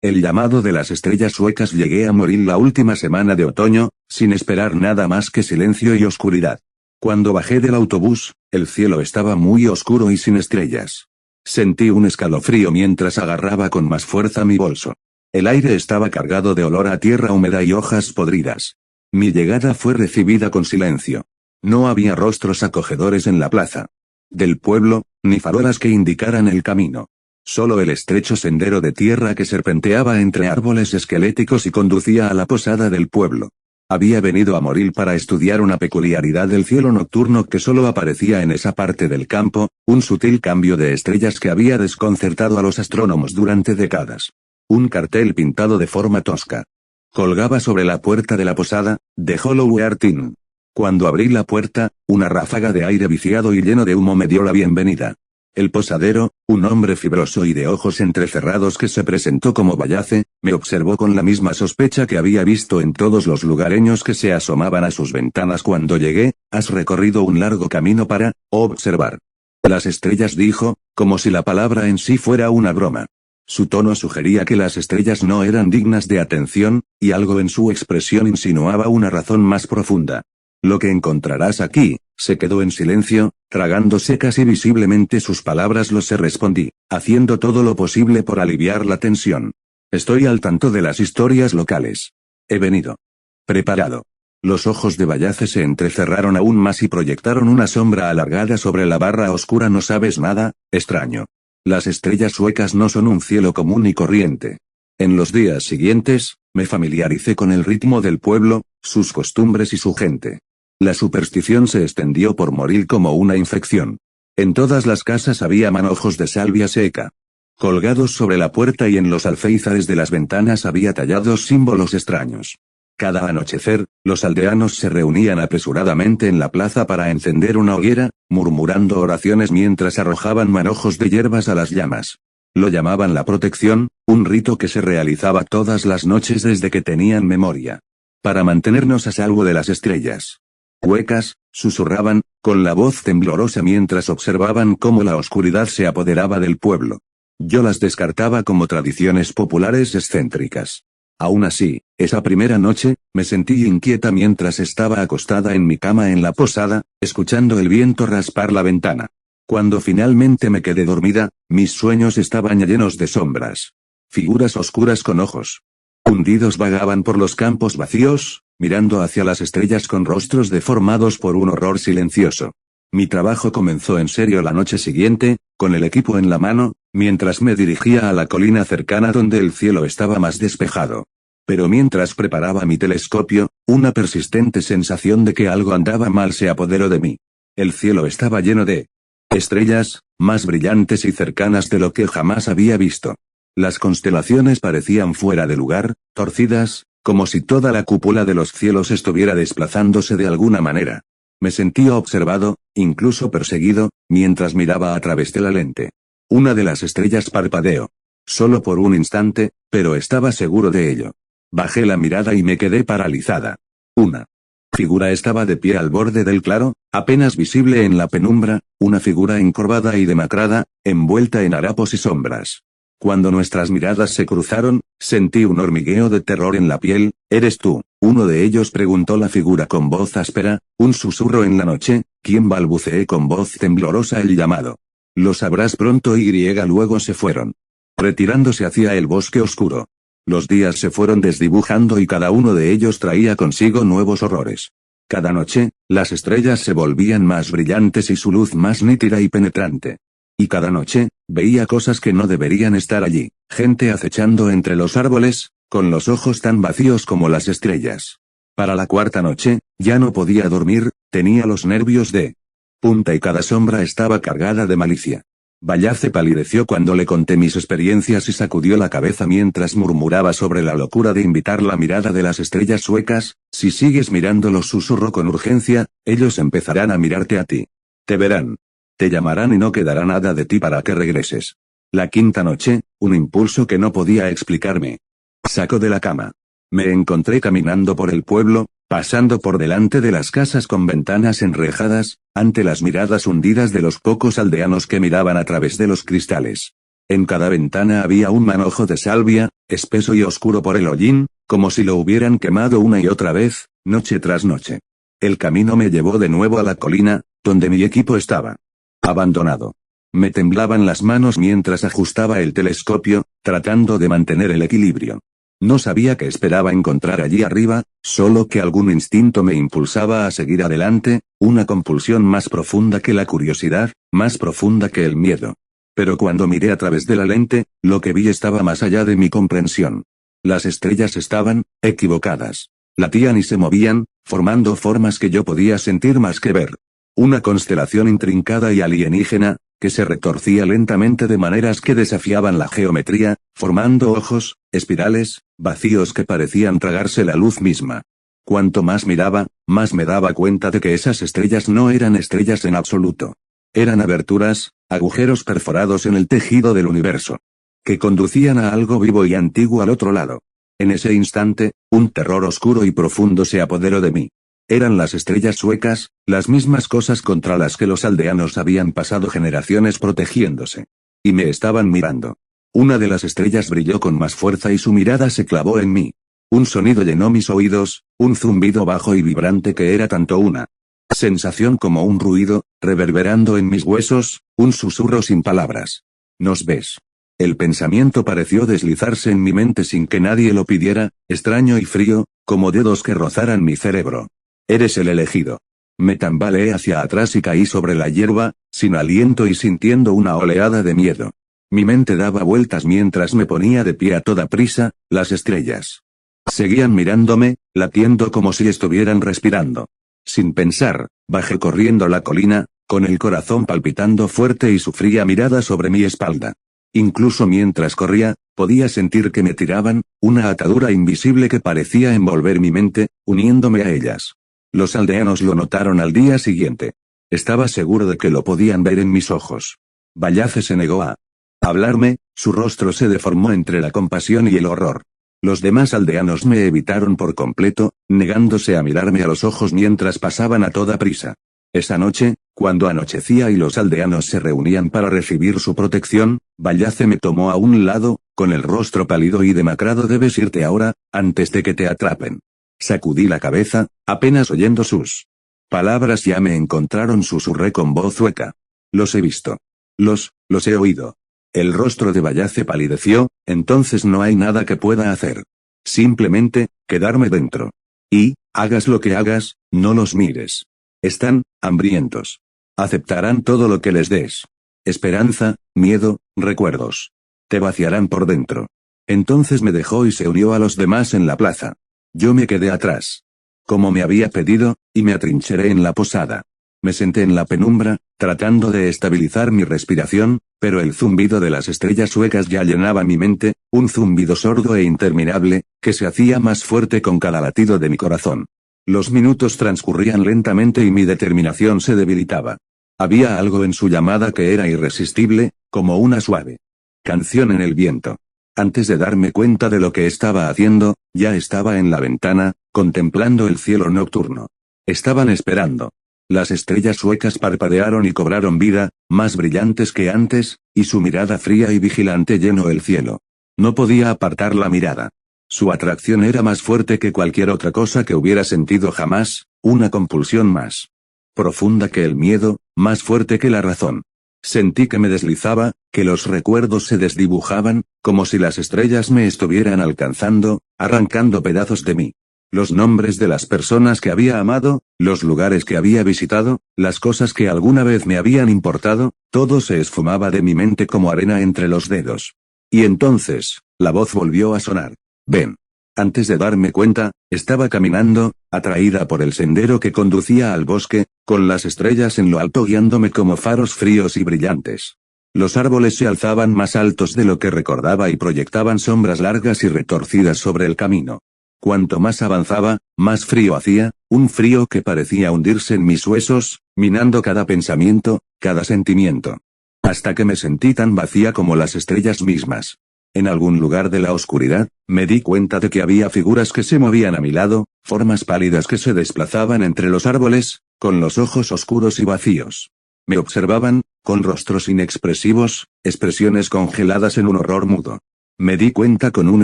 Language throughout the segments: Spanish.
El llamado de las estrellas suecas. Llegué a morir la última semana de otoño, sin esperar nada más que silencio y oscuridad. Cuando bajé del autobús, el cielo estaba muy oscuro y sin estrellas. Sentí un escalofrío mientras agarraba con más fuerza mi bolso. El aire estaba cargado de olor a tierra húmeda y hojas podridas. Mi llegada fue recibida con silencio. No había rostros acogedores en la plaza del pueblo, ni farolas que indicaran el camino. Solo el estrecho sendero de tierra que serpenteaba entre árboles esqueléticos y conducía a la posada del pueblo. Había venido a Moril para estudiar una peculiaridad del cielo nocturno que solo aparecía en esa parte del campo, un sutil cambio de estrellas que había desconcertado a los astrónomos durante décadas. Un cartel pintado de forma tosca colgaba sobre la puerta de la posada, de Hollow Earth Inn. Cuando abrí la puerta, una ráfaga de aire viciado y lleno de humo me dio la bienvenida. El posadero, un hombre fibroso y de ojos entrecerrados que se presentó como Vallace, me observó con la misma sospecha que había visto en todos los lugareños que se asomaban a sus ventanas cuando llegué. Has recorrido un largo camino para observar las estrellas, dijo, como si la palabra en sí fuera una broma. Su tono sugería que las estrellas no eran dignas de atención, y algo en su expresión insinuaba una razón más profunda. Lo que encontrarás aquí. Se quedó en silencio, tragándose casi visiblemente sus palabras. Lo sé, respondí, haciendo todo lo posible por aliviar la tensión. Estoy al tanto de las historias locales. He venido preparado. Los ojos de Vallace se entrecerraron aún más y proyectaron una sombra alargada sobre la barra oscura. No sabes nada, extraño. Las estrellas suecas no son un cielo común y corriente. En los días siguientes, me familiaricé con el ritmo del pueblo, sus costumbres y su gente. La superstición se extendió por Moril como una infección. En todas las casas había manojos de salvia seca colgados sobre la puerta y en los alféizares de las ventanas había tallados símbolos extraños. Cada anochecer, los aldeanos se reunían apresuradamente en la plaza para encender una hoguera, murmurando oraciones mientras arrojaban manojos de hierbas a las llamas. Lo llamaban la protección, un rito que se realizaba todas las noches desde que tenían memoria. Para mantenernos a salvo de las estrellas huecas, susurraban, con la voz temblorosa mientras observaban cómo la oscuridad se apoderaba del pueblo. Yo las descartaba como tradiciones populares excéntricas. Aún así, esa primera noche, me sentí inquieta mientras estaba acostada en mi cama en la posada, escuchando el viento raspar la ventana. Cuando finalmente me quedé dormida, mis sueños estaban llenos de sombras. Figuras oscuras con ojos hundidos vagaban por los campos vacíos, mirando hacia las estrellas con rostros deformados por un horror silencioso. Mi trabajo comenzó en serio la noche siguiente, con el equipo en la mano, mientras me dirigía a la colina cercana donde el cielo estaba más despejado. Pero mientras preparaba mi telescopio, una persistente sensación de que algo andaba mal se apoderó de mí. El cielo estaba lleno de estrellas, más brillantes y cercanas de lo que jamás había visto. Las constelaciones parecían fuera de lugar, torcidas, como si toda la cúpula de los cielos estuviera desplazándose de alguna manera. Me sentía observado, incluso perseguido, mientras miraba a través de la lente. Una de las estrellas parpadeó. Solo por un instante, pero estaba seguro de ello. Bajé la mirada y me quedé paralizada. Una figura estaba de pie al borde del claro, apenas visible en la penumbra, una figura encorvada y demacrada, envuelta en harapos y sombras. Cuando nuestras miradas se cruzaron, sentí un hormigueo de terror en la piel. ¿Eres tú? Uno de ellos, preguntó la figura con voz áspera, un susurro en la noche. ¿Quién? Balbuceé con voz temblorosa el llamado. Lo sabrás pronto. Luego se fueron, retirándose hacia el bosque oscuro. Los días se fueron desdibujando y cada uno de ellos traía consigo nuevos horrores. Cada noche, las estrellas se volvían más brillantes y su luz más nítida y penetrante. Y cada noche, veía cosas que no deberían estar allí, gente acechando entre los árboles, con los ojos tan vacíos como las estrellas. Para la cuarta noche, ya no podía dormir, tenía los nervios de punta y cada sombra estaba cargada de malicia. Vallace palideció cuando le conté mis experiencias y sacudió la cabeza mientras murmuraba sobre la locura de invitar la mirada de las estrellas suecas. Si sigues mirándolos, susurró con urgencia, ellos empezarán a mirarte a ti. Te verán. Te llamarán y no quedará nada de ti para que regreses. La quinta noche, un impulso que no podía explicarme sacó de la cama. Me encontré caminando por el pueblo, pasando por delante de las casas con ventanas enrejadas, ante las miradas hundidas de los pocos aldeanos que miraban a través de los cristales. En cada ventana había un manojo de salvia, espeso y oscuro por el hollín, como si lo hubieran quemado una y otra vez, noche tras noche. El camino me llevó de nuevo a la colina, donde mi equipo estaba abandonado. Me temblaban las manos mientras ajustaba el telescopio, tratando de mantener el equilibrio. No sabía qué esperaba encontrar allí arriba, solo que algún instinto me impulsaba a seguir adelante, una compulsión más profunda que la curiosidad, más profunda que el miedo. Pero cuando miré a través de la lente, lo que vi estaba más allá de mi comprensión. Las estrellas estaban equivocadas. Latían y se movían, formando formas que yo podía sentir más que ver. Una constelación intrincada y alienígena, que se retorcía lentamente de maneras que desafiaban la geometría, formando ojos, espirales, vacíos que parecían tragarse la luz misma. Cuanto más miraba, más me daba cuenta de que esas estrellas no eran estrellas en absoluto. Eran aberturas, agujeros perforados en el tejido del universo, que conducían a algo vivo y antiguo al otro lado. En ese instante, un terror oscuro y profundo se apoderó de mí. Eran las estrellas suecas, las mismas cosas contra las que los aldeanos habían pasado generaciones protegiéndose. Y me estaban mirando. Una de las estrellas brilló con más fuerza y su mirada se clavó en mí. Un sonido llenó mis oídos, un zumbido bajo y vibrante que era tanto una sensación como un ruido, reverberando en mis huesos, un susurro sin palabras. ¿Nos ves? El pensamiento pareció deslizarse en mi mente sin que nadie lo pidiera, extraño y frío, como dedos que rozaran mi cerebro. Eres el elegido. Me tambaleé hacia atrás y caí sobre la hierba, sin aliento y sintiendo una oleada de miedo. Mi mente daba vueltas mientras me ponía de pie a toda prisa, las estrellas seguían mirándome, latiendo como si estuvieran respirando. Sin pensar, bajé corriendo la colina, con el corazón palpitando fuerte y su fría mirada sobre mi espalda. Incluso mientras corría, podía sentir que me tiraban, una atadura invisible que parecía envolver mi mente, uniéndome a ellas. Los aldeanos lo notaron al día siguiente. Estaba seguro de que lo podían ver en mis ojos. Vallace se negó a hablarme, su rostro se deformó entre la compasión y el horror. Los demás aldeanos me evitaron por completo, negándose a mirarme a los ojos mientras pasaban a toda prisa. Esa noche, cuando anochecía y los aldeanos se reunían para recibir su protección, Vallace me tomó a un lado, con el rostro pálido y demacrado. Debes irte ahora, antes de que te atrapen. Sacudí la cabeza, apenas oyendo sus palabras. Ya me encontraron, susurré con voz hueca. Los he visto. Los he oído. El rostro de Vallace palideció. Entonces no hay nada que pueda hacer. Simplemente, quedarme dentro. Y, hagas lo que hagas, no los mires. Están hambrientos. Aceptarán todo lo que les des. Esperanza, miedo, recuerdos. Te vaciarán por dentro. Entonces me dejó y se unió a los demás en la plaza. Yo me quedé atrás, como me había pedido, y me atrincheré en la posada. Me senté en la penumbra, tratando de estabilizar mi respiración, pero el zumbido de las estrellas suecas ya llenaba mi mente, un zumbido sordo e interminable, que se hacía más fuerte con cada latido de mi corazón. Los minutos transcurrían lentamente y mi determinación se debilitaba. Había algo en su llamada que era irresistible, como una suave canción en el viento. Antes de darme cuenta de lo que estaba haciendo, ya estaba en la ventana, contemplando el cielo nocturno. Estaban esperando. Las estrellas suecas parpadearon y cobraron vida, más brillantes que antes, y su mirada fría y vigilante llenó el cielo. No podía apartar la mirada. Su atracción era más fuerte que cualquier otra cosa que hubiera sentido jamás, una compulsión más profunda que el miedo, más fuerte que la razón. Sentí que me deslizaba, que los recuerdos se desdibujaban, como si las estrellas me estuvieran alcanzando, arrancando pedazos de mí. Los nombres de las personas que había amado, los lugares que había visitado, las cosas que alguna vez me habían importado, todo se esfumaba de mi mente como arena entre los dedos. Y entonces, la voz volvió a sonar. Ven. Antes de darme cuenta, estaba caminando, atraída por el sendero que conducía al bosque, con las estrellas en lo alto guiándome como faros fríos y brillantes. Los árboles se alzaban más altos de lo que recordaba y proyectaban sombras largas y retorcidas sobre el camino. Cuanto más avanzaba, más frío hacía, un frío que parecía hundirse en mis huesos, minando cada pensamiento, cada sentimiento. Hasta que me sentí tan vacía como las estrellas mismas. En algún lugar de la oscuridad, me di cuenta de que había figuras que se movían a mi lado, formas pálidas que se desplazaban entre los árboles, con los ojos oscuros y vacíos. Me observaban, con rostros inexpresivos, expresiones congeladas en un horror mudo. Me di cuenta con un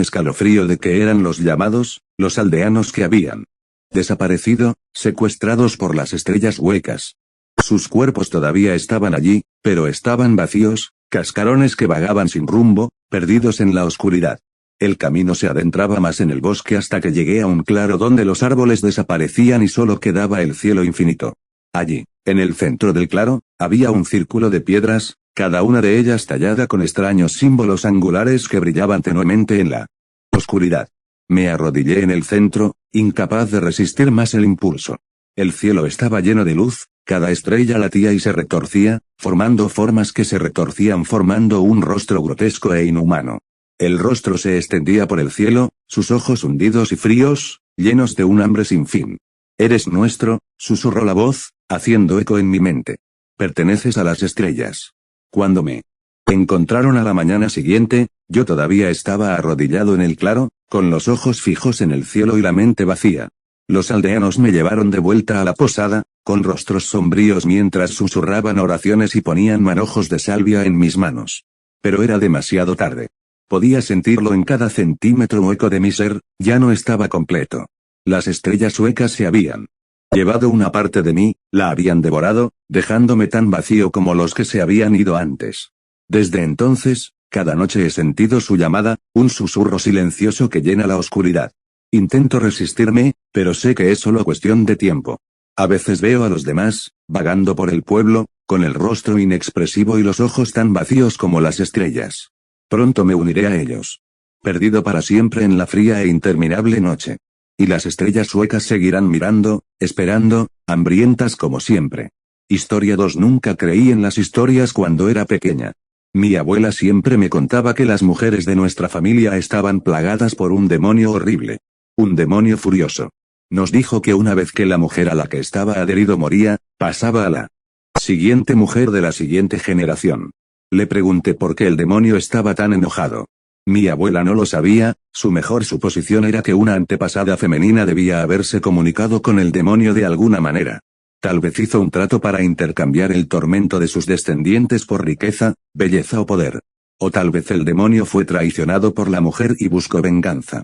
escalofrío de que eran los llamados, los aldeanos que habían desaparecido, secuestrados por las estrellas huecas. Sus cuerpos todavía estaban allí, pero estaban vacíos, cascarones que vagaban sin rumbo, perdidos en la oscuridad. El camino se adentraba más en el bosque hasta que llegué a un claro donde los árboles desaparecían y solo quedaba el cielo infinito. Allí, en el centro del claro, había un círculo de piedras, cada una de ellas tallada con extraños símbolos angulares que brillaban tenuemente en la oscuridad. Me arrodillé en el centro, incapaz de resistir más el impulso. El cielo estaba lleno de luz, cada estrella latía y se retorcía, formando formas que se retorcían formando un rostro grotesco e inhumano. El rostro se extendía por el cielo, sus ojos hundidos y fríos, llenos de un hambre sin fin. «Eres nuestro», susurró la voz, haciendo eco en mi mente. «Perteneces a las estrellas». Cuando me encontraron a la mañana siguiente, yo todavía estaba arrodillado en el claro, con los ojos fijos en el cielo y la mente vacía. Los aldeanos me llevaron de vuelta a la posada, con rostros sombríos mientras susurraban oraciones y ponían manojos de salvia en mis manos. Pero era demasiado tarde. Podía sentirlo en cada centímetro hueco de mi ser, ya no estaba completo. Las estrellas suecas se habían llevado una parte de mí, la habían devorado, dejándome tan vacío como los que se habían ido antes. Desde entonces, cada noche he sentido su llamada, un susurro silencioso que llena la oscuridad. Intento resistirme, pero sé que es solo cuestión de tiempo. A veces veo a los demás, vagando por el pueblo, con el rostro inexpresivo y los ojos tan vacíos como las estrellas. Pronto me uniré a ellos. Perdido para siempre en la fría e interminable noche. Y las estrellas suecas seguirán mirando, esperando, hambrientas como siempre. Historia 2. Nunca creí en las historias cuando era pequeña. Mi abuela siempre me contaba que las mujeres de nuestra familia estaban plagadas por un demonio horrible. Un demonio furioso. Nos dijo que una vez que la mujer a la que estaba adherido moría, pasaba a la siguiente mujer de la siguiente generación. Le pregunté por qué el demonio estaba tan enojado. Mi abuela no lo sabía, su mejor suposición era que una antepasada femenina debía haberse comunicado con el demonio de alguna manera. Tal vez hizo un trato para intercambiar el tormento de sus descendientes por riqueza, belleza o poder. O tal vez el demonio fue traicionado por la mujer y buscó venganza.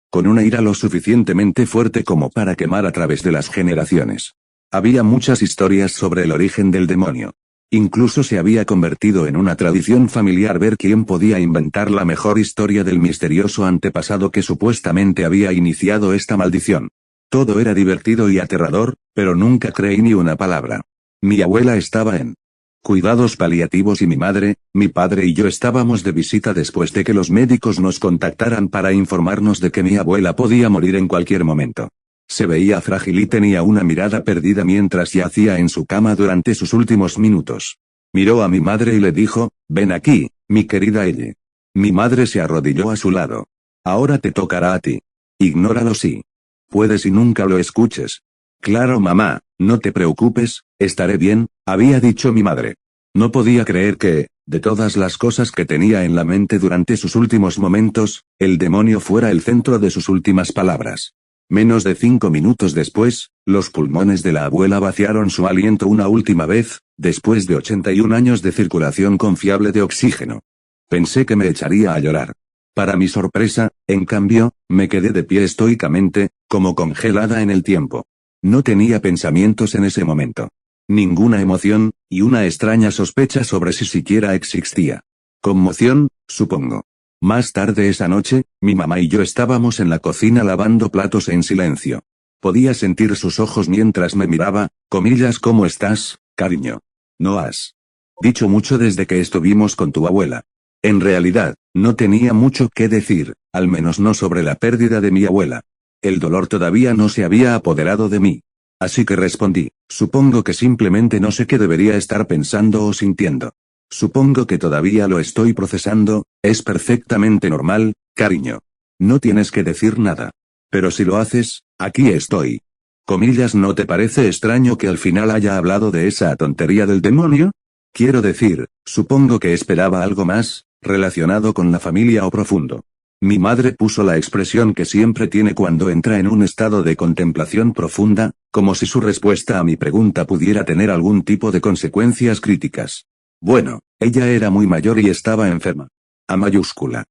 Con una ira lo suficientemente fuerte como para quemar a través de las generaciones. Había muchas historias sobre el origen del demonio. Incluso se había convertido en una tradición familiar ver quién podía inventar la mejor historia del misterioso antepasado que supuestamente había iniciado esta maldición. Todo era divertido y aterrador, pero nunca creí ni una palabra. Mi abuela estaba en cuidados paliativos y mi madre, mi padre y yo estábamos de visita después de que los médicos nos contactaran para informarnos de que mi abuela podía morir en cualquier momento. Se veía frágil y tenía una mirada perdida mientras yacía en su cama durante sus últimos minutos. Miró a mi madre y le dijo, «Ven aquí, mi querida Elle». Mi madre se arrodilló a su lado. «Ahora te tocará a ti. Ignóralo si puedes y nunca lo escuches». «Claro, mamá, no te preocupes, estaré bien», había dicho mi madre. No podía creer que, de todas las cosas que tenía en la mente durante sus últimos momentos, el demonio fuera el centro de sus últimas palabras. Menos de 5 minutos después, los pulmones de la abuela vaciaron su aliento una última vez, después de 81 años de circulación confiable de oxígeno. Pensé que me echaría a llorar. Para mi sorpresa, en cambio, me quedé de pie estoicamente, como congelada en el tiempo. No tenía pensamientos en ese momento. Ninguna emoción, y una extraña sospecha sobre si siquiera existía. Conmoción, supongo. Más tarde esa noche, mi mamá y yo estábamos en la cocina lavando platos en silencio. Podía sentir sus ojos mientras me miraba, comillas, «¿Cómo estás, cariño? No has dicho mucho desde que estuvimos con tu abuela». En realidad, no tenía mucho que decir, al menos no sobre la pérdida de mi abuela. El dolor todavía no se había apoderado de mí. Así que respondí, «Supongo que simplemente no sé qué debería estar pensando o sintiendo. Supongo que todavía lo estoy procesando, es perfectamente normal, cariño. No tienes que decir nada. Pero si lo haces, aquí estoy». Comillas, ¿no te parece extraño que al final haya hablado de esa tontería del demonio? Quiero decir, supongo que esperaba algo más, relacionado con la familia o profundo. Mi madre puso la expresión que siempre tiene cuando entra en un estado de contemplación profunda, como si su respuesta a mi pregunta pudiera tener algún tipo de consecuencias críticas. Bueno, ella era muy mayor y estaba enferma. A mayúscula.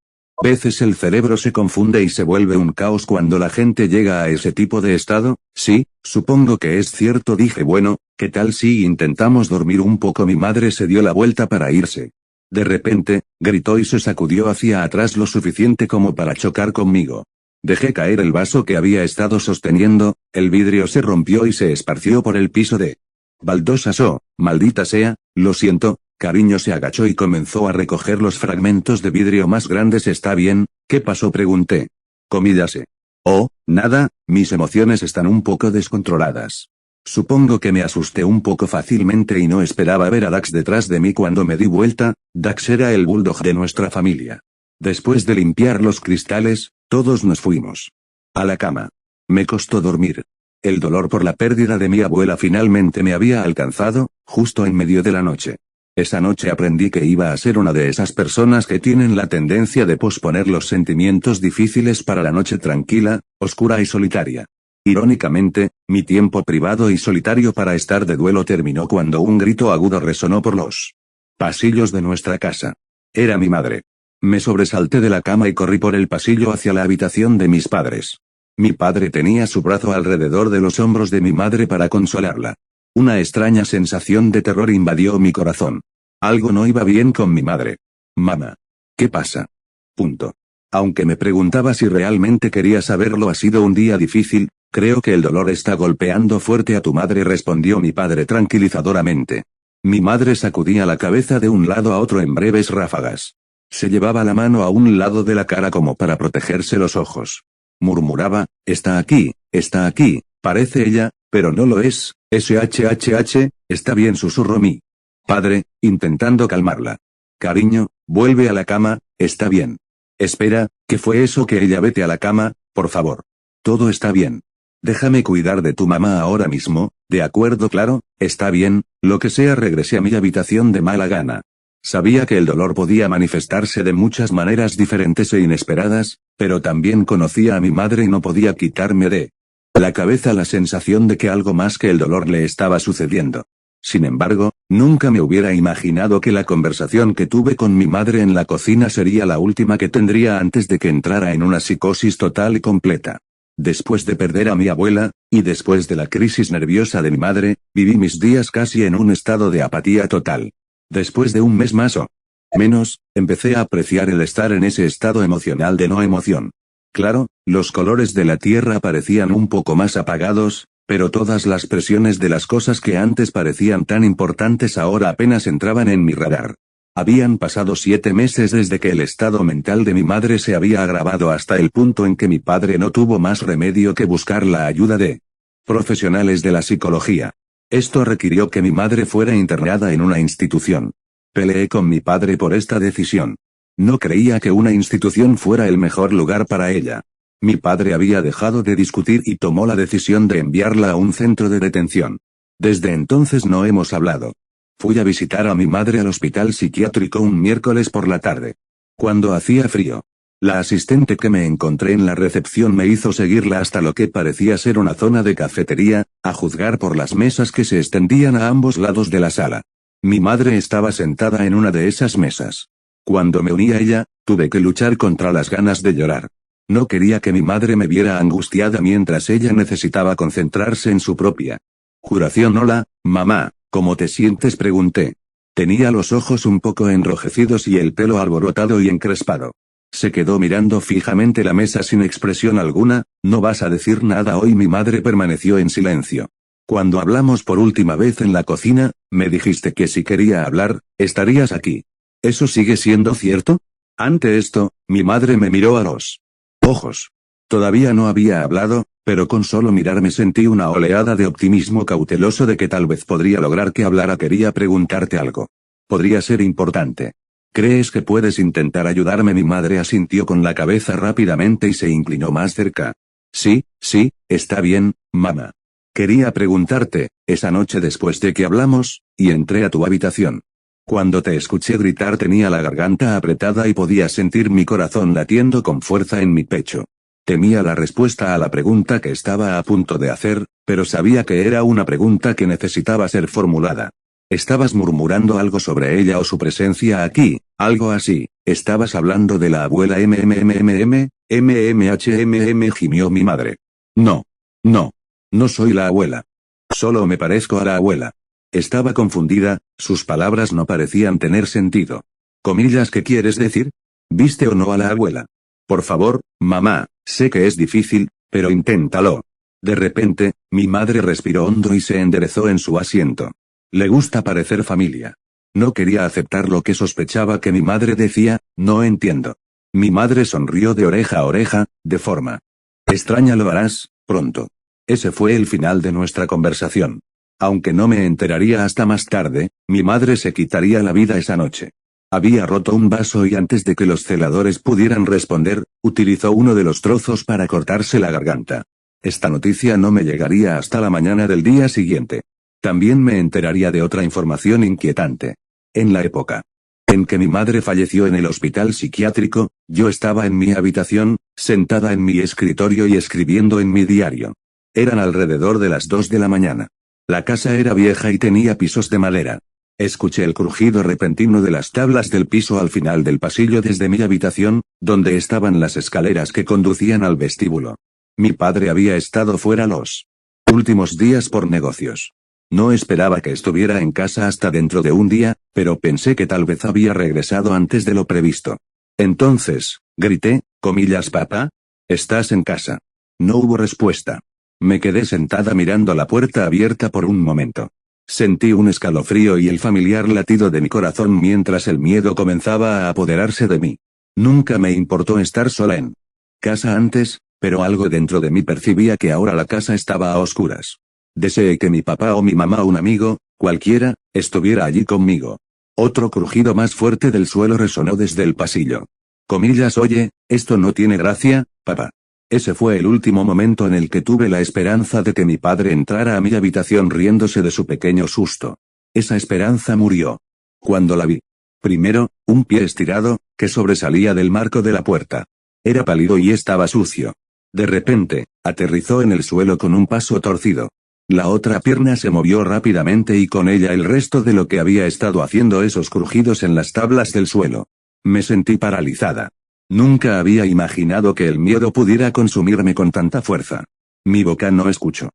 Veces el cerebro se confunde y se vuelve un caos cuando la gente llega a ese tipo de estado. Sí, supongo que es cierto, dije. Bueno, ¿qué tal si intentamos dormir un poco? Mi madre se dio la vuelta para irse. De repente, gritó y se sacudió hacia atrás lo suficiente como para chocar conmigo. Dejé caer el vaso que había estado sosteniendo, el vidrio se rompió y se esparció por el piso de baldosas. Oh, maldita sea, lo siento. Cariño se agachó y comenzó a recoger los fragmentos de vidrio más grandes. ¿Está bien? ¿Qué pasó? Pregunté. Comídase. Oh, nada, mis emociones están un poco descontroladas. Supongo que me asusté un poco fácilmente y no esperaba ver a Dax detrás de mí cuando me di vuelta. Dax era el bulldog de nuestra familia. Después de limpiar los cristales, todos nos fuimos a la cama. Me costó dormir. El dolor por la pérdida de mi abuela finalmente me había alcanzado, justo en medio de la noche. Esa noche aprendí que iba a ser una de esas personas que tienen la tendencia de posponer los sentimientos difíciles para la noche tranquila, oscura y solitaria. Irónicamente, mi tiempo privado y solitario para estar de duelo terminó cuando un grito agudo resonó por los pasillos de nuestra casa. Era mi madre. Me sobresalté de la cama y corrí por el pasillo hacia la habitación de mis padres. Mi padre tenía su brazo alrededor de los hombros de mi madre para consolarla. Una extraña sensación de terror invadió mi corazón. Algo no iba bien con mi madre. Mamá. ¿Qué pasa? Punto. Aunque me preguntaba si realmente quería saberlo, ha sido un día difícil. Creo que el dolor está golpeando fuerte a tu madre, respondió mi padre tranquilizadoramente. Mi madre sacudía la cabeza de un lado a otro en breves ráfagas. Se llevaba la mano a un lado de la cara como para protegerse los ojos. Murmuraba, está aquí, parece ella, pero no lo es. Está bien, susurró mi padre, intentando calmarla. Cariño, vuelve a la cama, está bien. Espera, ¿qué fue eso? Que ella vete a la cama, por favor. Todo está bien. Déjame cuidar de tu mamá ahora mismo, ¿de acuerdo? Claro, está bien, lo que sea. Regresé a mi habitación de mala gana. Sabía que el dolor podía manifestarse de muchas maneras diferentes e inesperadas, pero también conocía a mi madre y no podía quitarme de la cabeza la sensación de que algo más que el dolor le estaba sucediendo. Sin embargo, nunca me hubiera imaginado que la conversación que tuve con mi madre en la cocina sería la última que tendría antes de que entrara en una psicosis total y completa. Después de perder a mi abuela, y después de la crisis nerviosa de mi madre, viví mis días casi en un estado de apatía total. Después de un mes más o menos, empecé a apreciar el estar en ese estado emocional de no emoción. Claro, los colores de la tierra parecían un poco más apagados, pero todas las presiones de las cosas que antes parecían tan importantes ahora apenas entraban en mi radar. Habían pasado 7 meses desde que el estado mental de mi madre se había agravado hasta el punto en que mi padre no tuvo más remedio que buscar la ayuda de profesionales de la psicología. Esto requirió que mi madre fuera internada en una institución. Peleé con mi padre por esta decisión. No creía que una institución fuera el mejor lugar para ella. Mi padre había dejado de discutir y tomó la decisión de enviarla a un centro de detención. Desde entonces no hemos hablado. Fui a visitar a mi madre al hospital psiquiátrico un miércoles por la tarde. Cuando hacía frío. La asistente que me encontré en la recepción me hizo seguirla hasta lo que parecía ser una zona de cafetería, a juzgar por las mesas que se extendían a ambos lados de la sala. Mi madre estaba sentada en una de esas mesas. Cuando me uní a ella, tuve que luchar contra las ganas de llorar. No quería que mi madre me viera angustiada mientras ella necesitaba concentrarse en su propia curación. Hola, mamá, ¿cómo te sientes?, pregunté. Tenía los ojos un poco enrojecidos y el pelo alborotado y encrespado. Se quedó mirando fijamente la mesa sin expresión alguna. ¿No vas a decir nada hoy? Mi madre permaneció en silencio. Cuando hablamos por última vez en la cocina, me dijiste que si quería hablar, estarías aquí. ¿Eso sigue siendo cierto? Ante esto, mi madre me miró a los ojos. Todavía no había hablado, pero con solo mirarme sentí una oleada de optimismo cauteloso de que tal vez podría lograr que hablara. Quería preguntarte algo. Podría ser importante. ¿Crees que puedes intentar ayudarme? Mi madre asintió con la cabeza rápidamente y se inclinó más cerca. Sí, está bien, mamá. Quería preguntarte, esa noche después de que hablamos, y entré a tu habitación. Cuando te escuché gritar tenía la garganta apretada y podía sentir mi corazón latiendo con fuerza en mi pecho. Temía la respuesta a la pregunta que estaba a punto de hacer, pero sabía que era una pregunta que necesitaba ser formulada. Estabas murmurando algo sobre ella o su presencia aquí, algo así. Estabas hablando de la abuela gimió mi madre. No. No. No soy la abuela. Solo me parezco a la abuela. Estaba confundida, sus palabras no parecían tener sentido. Comillas, ¿qué quieres decir? ¿Viste o no a la abuela? Por favor, mamá, sé que es difícil, pero inténtalo. De repente, mi madre respiró hondo y se enderezó en su asiento. Le gusta parecer familia. No quería aceptar lo que sospechaba que mi madre decía, no entiendo. Mi madre sonrió de oreja a oreja, de forma extraña. Lo harás, pronto. Ese fue el final de nuestra conversación. Aunque no me enteraría hasta más tarde, mi madre se quitaría la vida esa noche. Había roto un vaso y antes de que los celadores pudieran responder, utilizó uno de los trozos para cortarse la garganta. Esta noticia no me llegaría hasta la mañana del día siguiente. También me enteraría de otra información inquietante. En la época en que mi madre falleció en el hospital psiquiátrico, yo estaba en mi habitación, sentada en mi escritorio y escribiendo en mi diario. Eran alrededor de las 2 de la mañana. La casa era vieja y tenía pisos de madera. Escuché el crujido repentino de las tablas del piso al final del pasillo desde mi habitación, donde estaban las escaleras que conducían al vestíbulo. Mi padre había estado fuera los últimos días por negocios. No esperaba que estuviera en casa hasta dentro de un día, pero pensé que tal vez había regresado antes de lo previsto. Entonces, grité, comillas, papá, ¿estás en casa? No hubo respuesta. Me quedé sentada mirando la puerta abierta por un momento. Sentí un escalofrío y el familiar latido de mi corazón mientras el miedo comenzaba a apoderarse de mí. Nunca me importó estar sola en casa antes, pero algo dentro de mí percibía que ahora la casa estaba a oscuras. Deseé que mi papá o mi mamá o un amigo, cualquiera, estuviera allí conmigo. Otro crujido más fuerte del suelo resonó desde el pasillo. Comillas, oye, esto no tiene gracia, papá. Ese fue el último momento en el que tuve la esperanza de que mi padre entrara a mi habitación riéndose de su pequeño susto. Esa esperanza murió cuando la vi. Primero, un pie estirado, que sobresalía del marco de la puerta. Era pálido y estaba sucio. De repente, aterrizó en el suelo con un paso torcido. La otra pierna se movió rápidamente y con ella el resto de lo que había estado haciendo esos crujidos en las tablas del suelo. Me sentí paralizada. Nunca había imaginado que el miedo pudiera consumirme con tanta fuerza. Mi boca no escuchó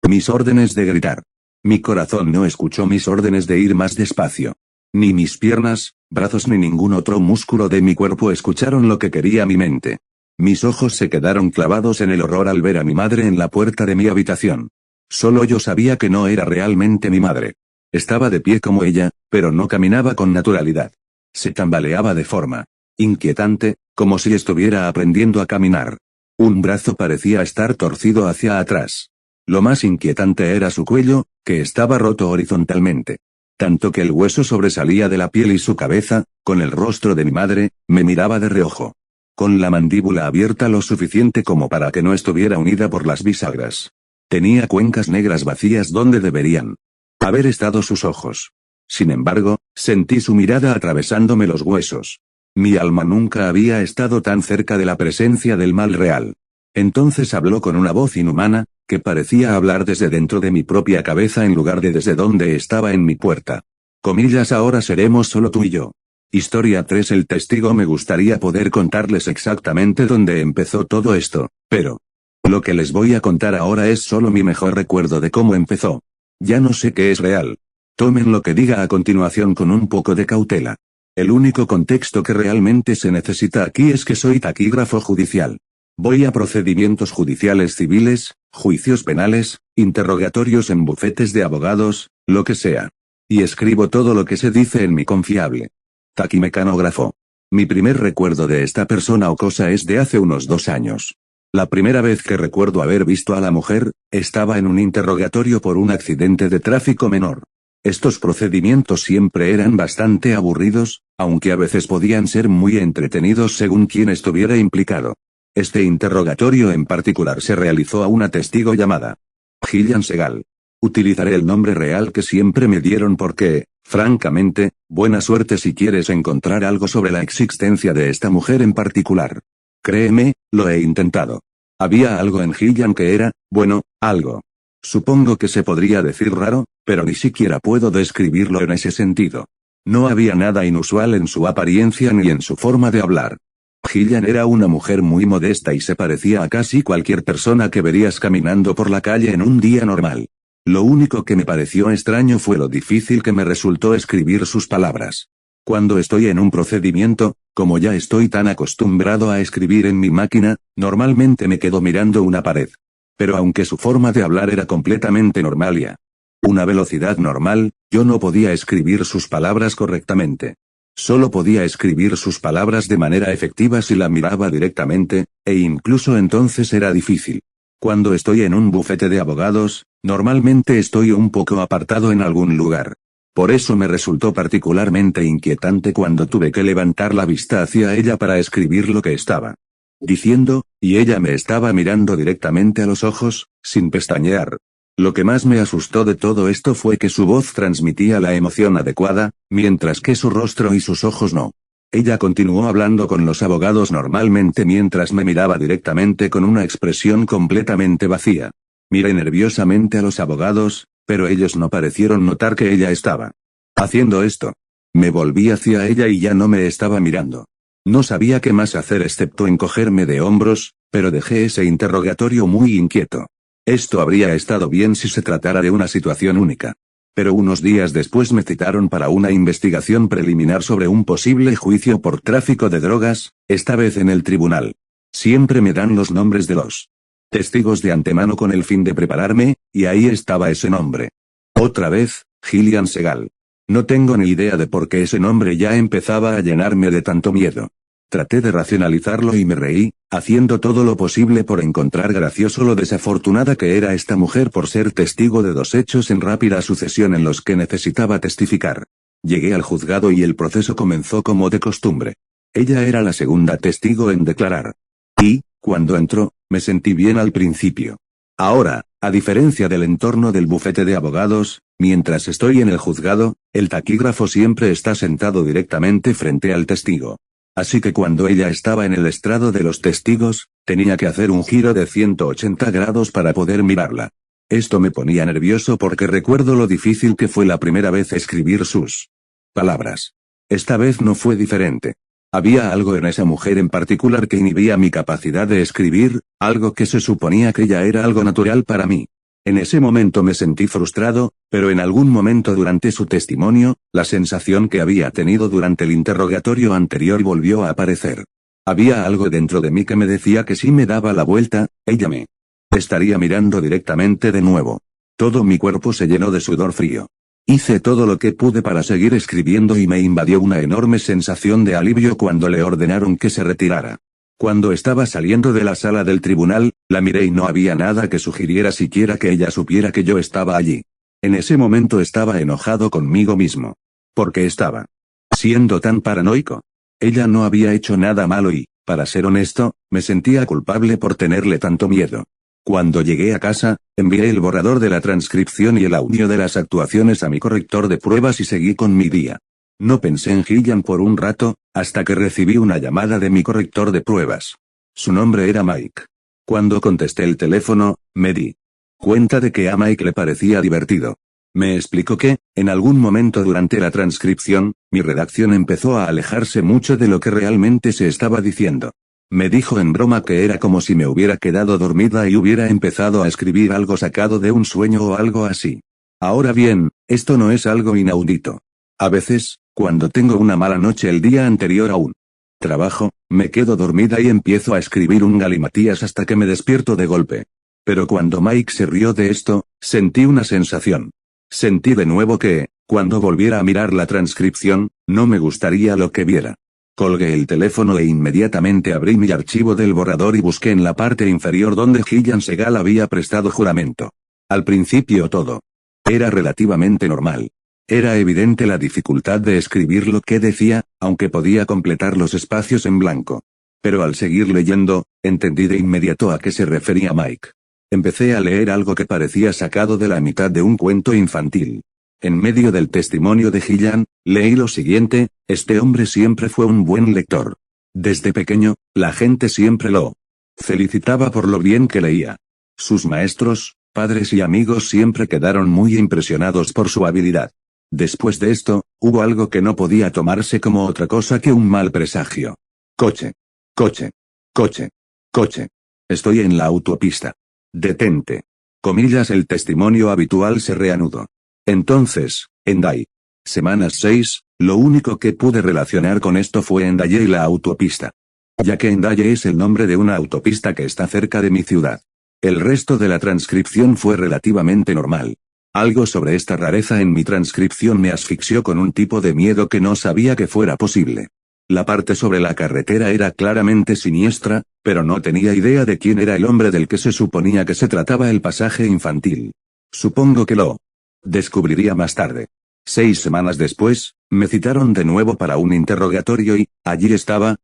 mis órdenes de gritar. Mi corazón no escuchó mis órdenes de ir más despacio. Ni mis piernas, brazos ni ningún otro músculo de mi cuerpo escucharon lo que quería mi mente. Mis ojos se quedaron clavados en el horror al ver a mi madre en la puerta de mi habitación. Solo yo sabía que no era realmente mi madre. Estaba de pie como ella, pero no caminaba con naturalidad. Se tambaleaba de forma inquietante, como si estuviera aprendiendo a caminar. Un brazo parecía estar torcido hacia atrás. Lo más inquietante era su cuello, que estaba roto horizontalmente. Tanto que el hueso sobresalía de la piel y su cabeza, con el rostro de mi madre, me miraba de reojo. Con la mandíbula abierta lo suficiente como para que no estuviera unida por las bisagras. Tenía cuencas negras vacías donde deberían haber estado sus ojos. Sin embargo, sentí su mirada atravesándome los huesos. Mi alma nunca había estado tan cerca de la presencia del mal real. Entonces habló con una voz inhumana, que parecía hablar desde dentro de mi propia cabeza en lugar de desde donde estaba en mi puerta. Comillas, ahora seremos solo tú y yo. Historia 3. El testigo. Me gustaría poder contarles exactamente dónde empezó todo esto, pero lo que les voy a contar ahora es solo mi mejor recuerdo de cómo empezó. Ya no sé qué es real. Tomen lo que diga a continuación con un poco de cautela. El único contexto que realmente se necesita aquí es que soy taquígrafo judicial. Voy a procedimientos judiciales civiles, juicios penales, interrogatorios en bufetes de abogados, lo que sea. Y escribo todo lo que se dice en mi confiable taquimecanógrafo. Mi primer recuerdo de esta persona o cosa es de hace unos 2 años. La primera vez que recuerdo haber visto a la mujer, estaba en un interrogatorio por un accidente de tráfico menor. Estos procedimientos siempre eran bastante aburridos, aunque a veces podían ser muy entretenidos según quien estuviera implicado. Este interrogatorio en particular se realizó a una testigo llamada Gillian Segal. Utilizaré el nombre real que siempre me dieron porque, francamente, buena suerte si quieres encontrar algo sobre la existencia de esta mujer en particular. Créeme, lo he intentado. Había algo en Gillian que era, bueno, algo Supongo que se podría decir raro, pero ni siquiera puedo describirlo en ese sentido. No había nada inusual en su apariencia ni en su forma de hablar. Gillian era una mujer muy modesta y se parecía a casi cualquier persona que verías caminando por la calle en un día normal. Lo único que me pareció extraño fue lo difícil que me resultó escribir sus palabras. Cuando estoy en un procedimiento, como ya estoy tan acostumbrado a escribir en mi máquina, normalmente me quedo mirando una pared. Pero aunque su forma de hablar era completamente normal y a una velocidad normal, yo no podía escribir sus palabras correctamente. Solo podía escribir sus palabras de manera efectiva si la miraba directamente, e incluso entonces era difícil. Cuando estoy en un bufete de abogados, normalmente estoy un poco apartado en algún lugar. Por eso me resultó particularmente inquietante cuando tuve que levantar la vista hacia ella para escribir lo que estaba diciendo, y ella me estaba mirando directamente a los ojos, sin pestañear. Lo que más me asustó de todo esto fue que su voz transmitía la emoción adecuada, mientras que su rostro y sus ojos no. Ella continuó hablando con los abogados normalmente mientras me miraba directamente con una expresión completamente vacía. Miré nerviosamente a los abogados, pero ellos no parecieron notar que ella estaba haciendo esto. Me volví hacia ella y ya no me estaba mirando. No sabía qué más hacer excepto encogerme de hombros, pero dejé ese interrogatorio muy inquieto. Esto habría estado bien si se tratara de una situación única. Pero unos días después me citaron para una investigación preliminar sobre un posible juicio por tráfico de drogas, esta vez en el tribunal. Siempre me dan los nombres de los testigos de antemano con el fin de prepararme, y ahí estaba ese nombre. Otra vez, Gillian Segal. No tengo ni idea de por qué ese nombre ya empezaba a llenarme de tanto miedo. Traté de racionalizarlo y me reí, haciendo todo lo posible por encontrar gracioso lo desafortunada que era esta mujer por ser testigo de dos hechos en rápida sucesión en los que necesitaba testificar. Llegué al juzgado y el proceso comenzó como de costumbre. Ella era la segunda testigo en declarar. Y, cuando entró, me sentí bien al principio. Ahora, a diferencia del entorno del bufete de abogados, mientras estoy en el juzgado, el taquígrafo siempre está sentado directamente frente al testigo. Así que cuando ella estaba en el estrado de los testigos, tenía que hacer un giro de 180 grados para poder mirarla. Esto me ponía nervioso porque recuerdo lo difícil que fue la primera vez escribir sus palabras. Esta vez no fue diferente. Había algo en esa mujer en particular que inhibía mi capacidad de escribir, algo que se suponía que ya era algo natural para mí. En ese momento me sentí frustrado, pero en algún momento durante su testimonio, la sensación que había tenido durante el interrogatorio anterior volvió a aparecer. Había algo dentro de mí que me decía que si me daba la vuelta, ella me estaría mirando directamente de nuevo. Todo mi cuerpo se llenó de sudor frío. Hice todo lo que pude para seguir escribiendo y me invadió una enorme sensación de alivio cuando le ordenaron que se retirara. Cuando estaba saliendo de la sala del tribunal, la miré y no había nada que sugiriera siquiera que ella supiera que yo estaba allí. En ese momento estaba enojado conmigo mismo. ¿Por qué estaba siendo tan paranoico? Ella no había hecho nada malo y, para ser honesto, me sentía culpable por tenerle tanto miedo. Cuando llegué a casa, envié el borrador de la transcripción y el audio de las actuaciones a mi corrector de pruebas y seguí con mi día. No pensé en Gillian por un rato, hasta que recibí una llamada de mi corrector de pruebas. Su nombre era Mike. Cuando contesté el teléfono, me di cuenta de que a Mike le parecía divertido. Me explicó que, en algún momento durante la transcripción, mi redacción empezó a alejarse mucho de lo que realmente se estaba diciendo. Me dijo en broma que era como si me hubiera quedado dormida y hubiera empezado a escribir algo sacado de un sueño o algo así. Ahora bien, esto no es algo inaudito. A veces, cuando tengo una mala noche el día anterior a un trabajo, me quedo dormida y empiezo a escribir un galimatías hasta que me despierto de golpe. Pero cuando Mike se rió de esto, sentí una sensación. Sentí de nuevo que, cuando volviera a mirar la transcripción, no me gustaría lo que viera. Colgué el teléfono e inmediatamente abrí mi archivo del borrador y busqué en la parte inferior donde Gillian Segal había prestado juramento. Al principio todo era relativamente normal. Era evidente la dificultad de escribir lo que decía, aunque podía completar los espacios en blanco. Pero al seguir leyendo, entendí de inmediato a qué se refería Mike. Empecé a leer algo que parecía sacado de la mitad de un cuento infantil. En medio del testimonio de Gillian, leí lo siguiente: este hombre siempre fue un buen lector. Desde pequeño, la gente siempre lo felicitaba por lo bien que leía. Sus maestros, Padres y amigos siempre quedaron muy impresionados por su habilidad. Después de esto, hubo algo que no podía tomarse como otra cosa que un mal presagio. Coche. Coche. Coche. Coche. Estoy en la autopista. Detente. Comillas, el testimonio habitual se reanudó. Entonces, Hendai. Semanas 6, lo único que pude relacionar con esto fue Hendaye y la autopista. Ya que Hendaye es el nombre de una autopista que está cerca de mi ciudad. El resto de la transcripción fue relativamente normal. Algo sobre esta rareza en mi transcripción me asfixió con un tipo de miedo que no sabía que fuera posible. La parte sobre la carretera era claramente siniestra, pero no tenía idea de quién era el hombre del que se suponía que se trataba el pasaje infantil. Supongo que lo descubriría más tarde. 6 semanas después, me citaron de nuevo para un interrogatorio y, allí estaba,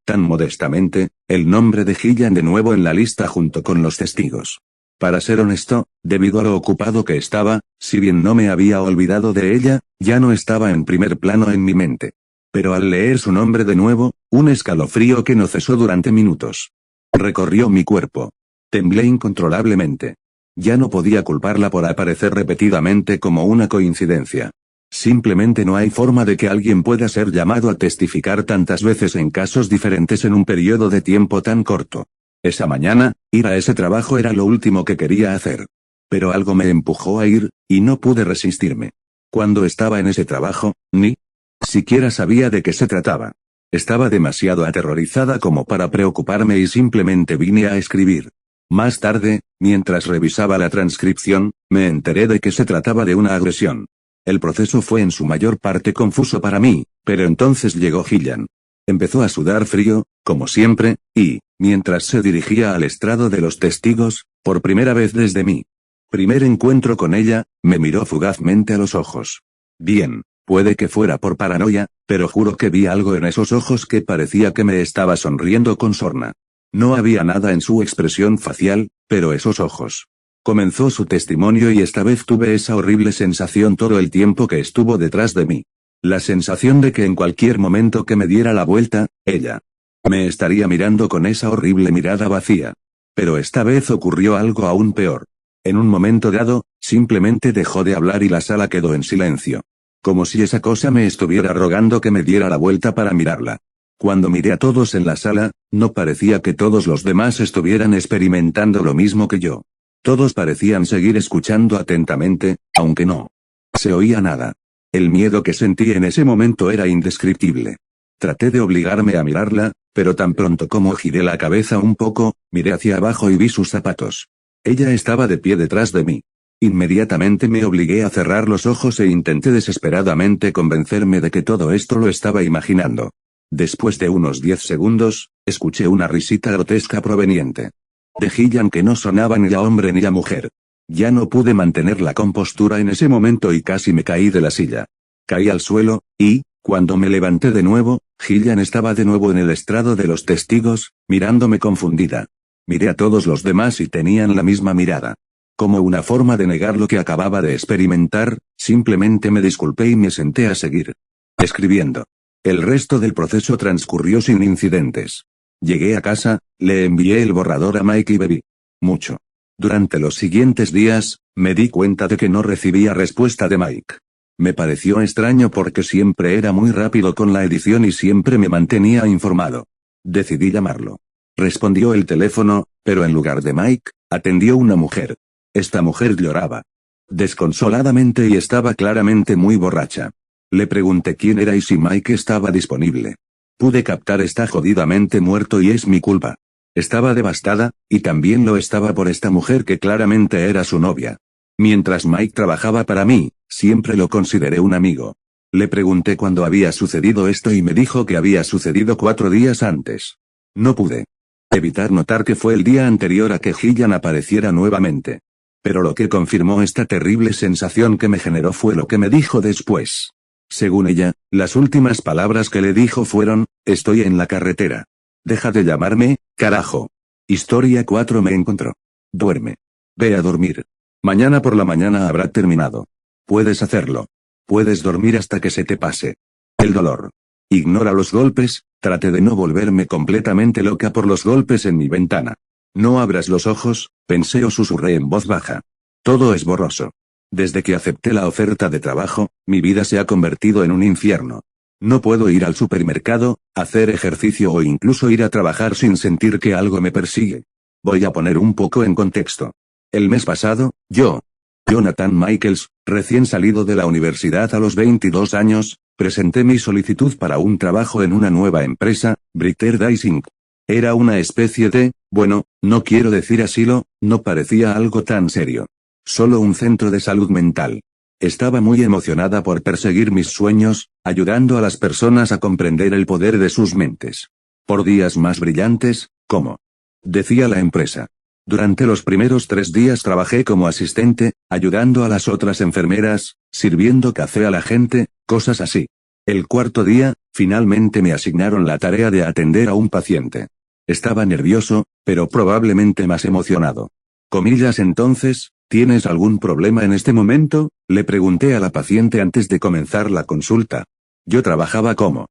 tan modestamente, el nombre de Gillian de nuevo en la lista junto con los testigos. Para ser honesto, debido a lo ocupado que estaba, si bien no me había olvidado de ella, ya no estaba en primer plano en mi mente. Pero al leer su nombre de nuevo, un escalofrío que no cesó durante minutos recorrió mi cuerpo. Temblé incontrolablemente. Ya no podía culparla por aparecer repetidamente como una coincidencia. Simplemente no hay forma de que alguien pueda ser llamado a testificar tantas veces en casos diferentes en un periodo de tiempo tan corto. Esa mañana, ir a ese trabajo era lo último que quería hacer. Pero algo me empujó a ir, y no pude resistirme. Cuando estaba en ese trabajo, ni siquiera sabía de qué se trataba. Estaba demasiado aterrorizada como para preocuparme y simplemente vine a escribir. Más tarde, mientras revisaba la transcripción, me enteré de que se trataba de una agresión. El proceso fue en su mayor parte confuso para mí, pero entonces llegó Gillian. Empezó a sudar frío, como siempre, y, mientras se dirigía al estrado de los testigos, por primera vez desde mi primer encuentro con ella, me miró fugazmente a los ojos. Bien, puede que fuera por paranoia, pero juro que vi algo en esos ojos que parecía que me estaba sonriendo con sorna. No había nada en su expresión facial, pero esos ojos. Comenzó su testimonio y esta vez tuve esa horrible sensación todo el tiempo que estuvo detrás de mí. La sensación de que en cualquier momento que me diera la vuelta, ella me estaría mirando con esa horrible mirada vacía. Pero esta vez ocurrió algo aún peor. En un momento dado, simplemente dejó de hablar y la sala quedó en silencio. Como si esa cosa me estuviera rogando que me diera la vuelta para mirarla. Cuando miré a todos en la sala, no parecía que todos los demás estuvieran experimentando lo mismo que yo. Todos parecían seguir escuchando atentamente, aunque no se oía nada. El miedo que sentí en ese momento era indescriptible. Traté de obligarme a mirarla, pero tan pronto como giré la cabeza un poco, miré hacia abajo y vi sus zapatos. Ella estaba de pie detrás de mí. Inmediatamente me obligué a cerrar los ojos e intenté desesperadamente convencerme de que todo esto lo estaba imaginando. Después de unos 10 segundos, escuché una risita grotesca proveniente de Gillian que no sonaba ni a hombre ni a mujer. Ya no pude mantener la compostura en ese momento y casi me caí de la silla. Caí al suelo, y, cuando me levanté de nuevo, Gillian estaba de nuevo en el estrado de los testigos, mirándome confundida. Miré a todos los demás y tenían la misma mirada. Como una forma de negar lo que acababa de experimentar, simplemente me disculpé y me senté a seguir escribiendo. El resto del proceso transcurrió sin incidentes. Llegué a casa, le envié el borrador a Mike y bebí mucho. Durante los siguientes días, me di cuenta de que no recibía respuesta de Mike. Me pareció extraño porque siempre era muy rápido con la edición y siempre me mantenía informado. Decidí llamarlo. Respondió el teléfono, pero en lugar de Mike, atendió una mujer. Esta mujer lloraba desconsoladamente y estaba claramente muy borracha. Le pregunté quién era y si Mike estaba disponible. Pude captar está jodidamente muerto y es mi culpa. Estaba devastada, y también lo estaba por esta mujer que claramente era su novia. Mientras Mike trabajaba para mí, siempre lo consideré un amigo. Le pregunté cuándo había sucedido esto y me dijo que había sucedido 4 días antes. No pude evitar notar que fue el día anterior a que Gillian apareciera nuevamente. Pero lo que confirmó esta terrible sensación que me generó fue lo que me dijo después. Según ella, las últimas palabras que le dijo fueron, estoy en la carretera. Deja de llamarme, carajo. Historia 4 me encontró. Duerme. Ve a dormir. Mañana por la mañana habrá terminado. Puedes hacerlo. Puedes dormir hasta que se te pase el dolor. Ignora los golpes, trate de no volverme completamente loca por los golpes en mi ventana. No abras los ojos, Pensé o susurré en voz baja. Todo es borroso. Desde que acepté la oferta de trabajo, mi vida se ha convertido en un infierno. No puedo ir al supermercado, hacer ejercicio o incluso ir a trabajar sin sentir que algo me persigue. Voy a poner un poco en contexto. El mes pasado, Jonathan Michaels, recién salido de la universidad a los 22 años, presenté mi solicitud para un trabajo en una nueva empresa, Brighter Days Inc. Era una especie de, bueno, no quiero decir asilo, no parecía algo tan serio. Solo un centro de salud mental. Estaba muy emocionada por perseguir mis sueños, ayudando a las personas a comprender el poder de sus mentes. Por días más brillantes, como decía la empresa. Durante los primeros 3 días trabajé como asistente, ayudando a las otras enfermeras, sirviendo café a la gente, cosas así. El 4.º día, finalmente me asignaron la tarea de atender a un paciente. Estaba nervioso, pero probablemente más emocionado. Comillas entonces, ¿tienes algún problema en este momento?, le pregunté a la paciente antes de comenzar la consulta. Yo trabajaba como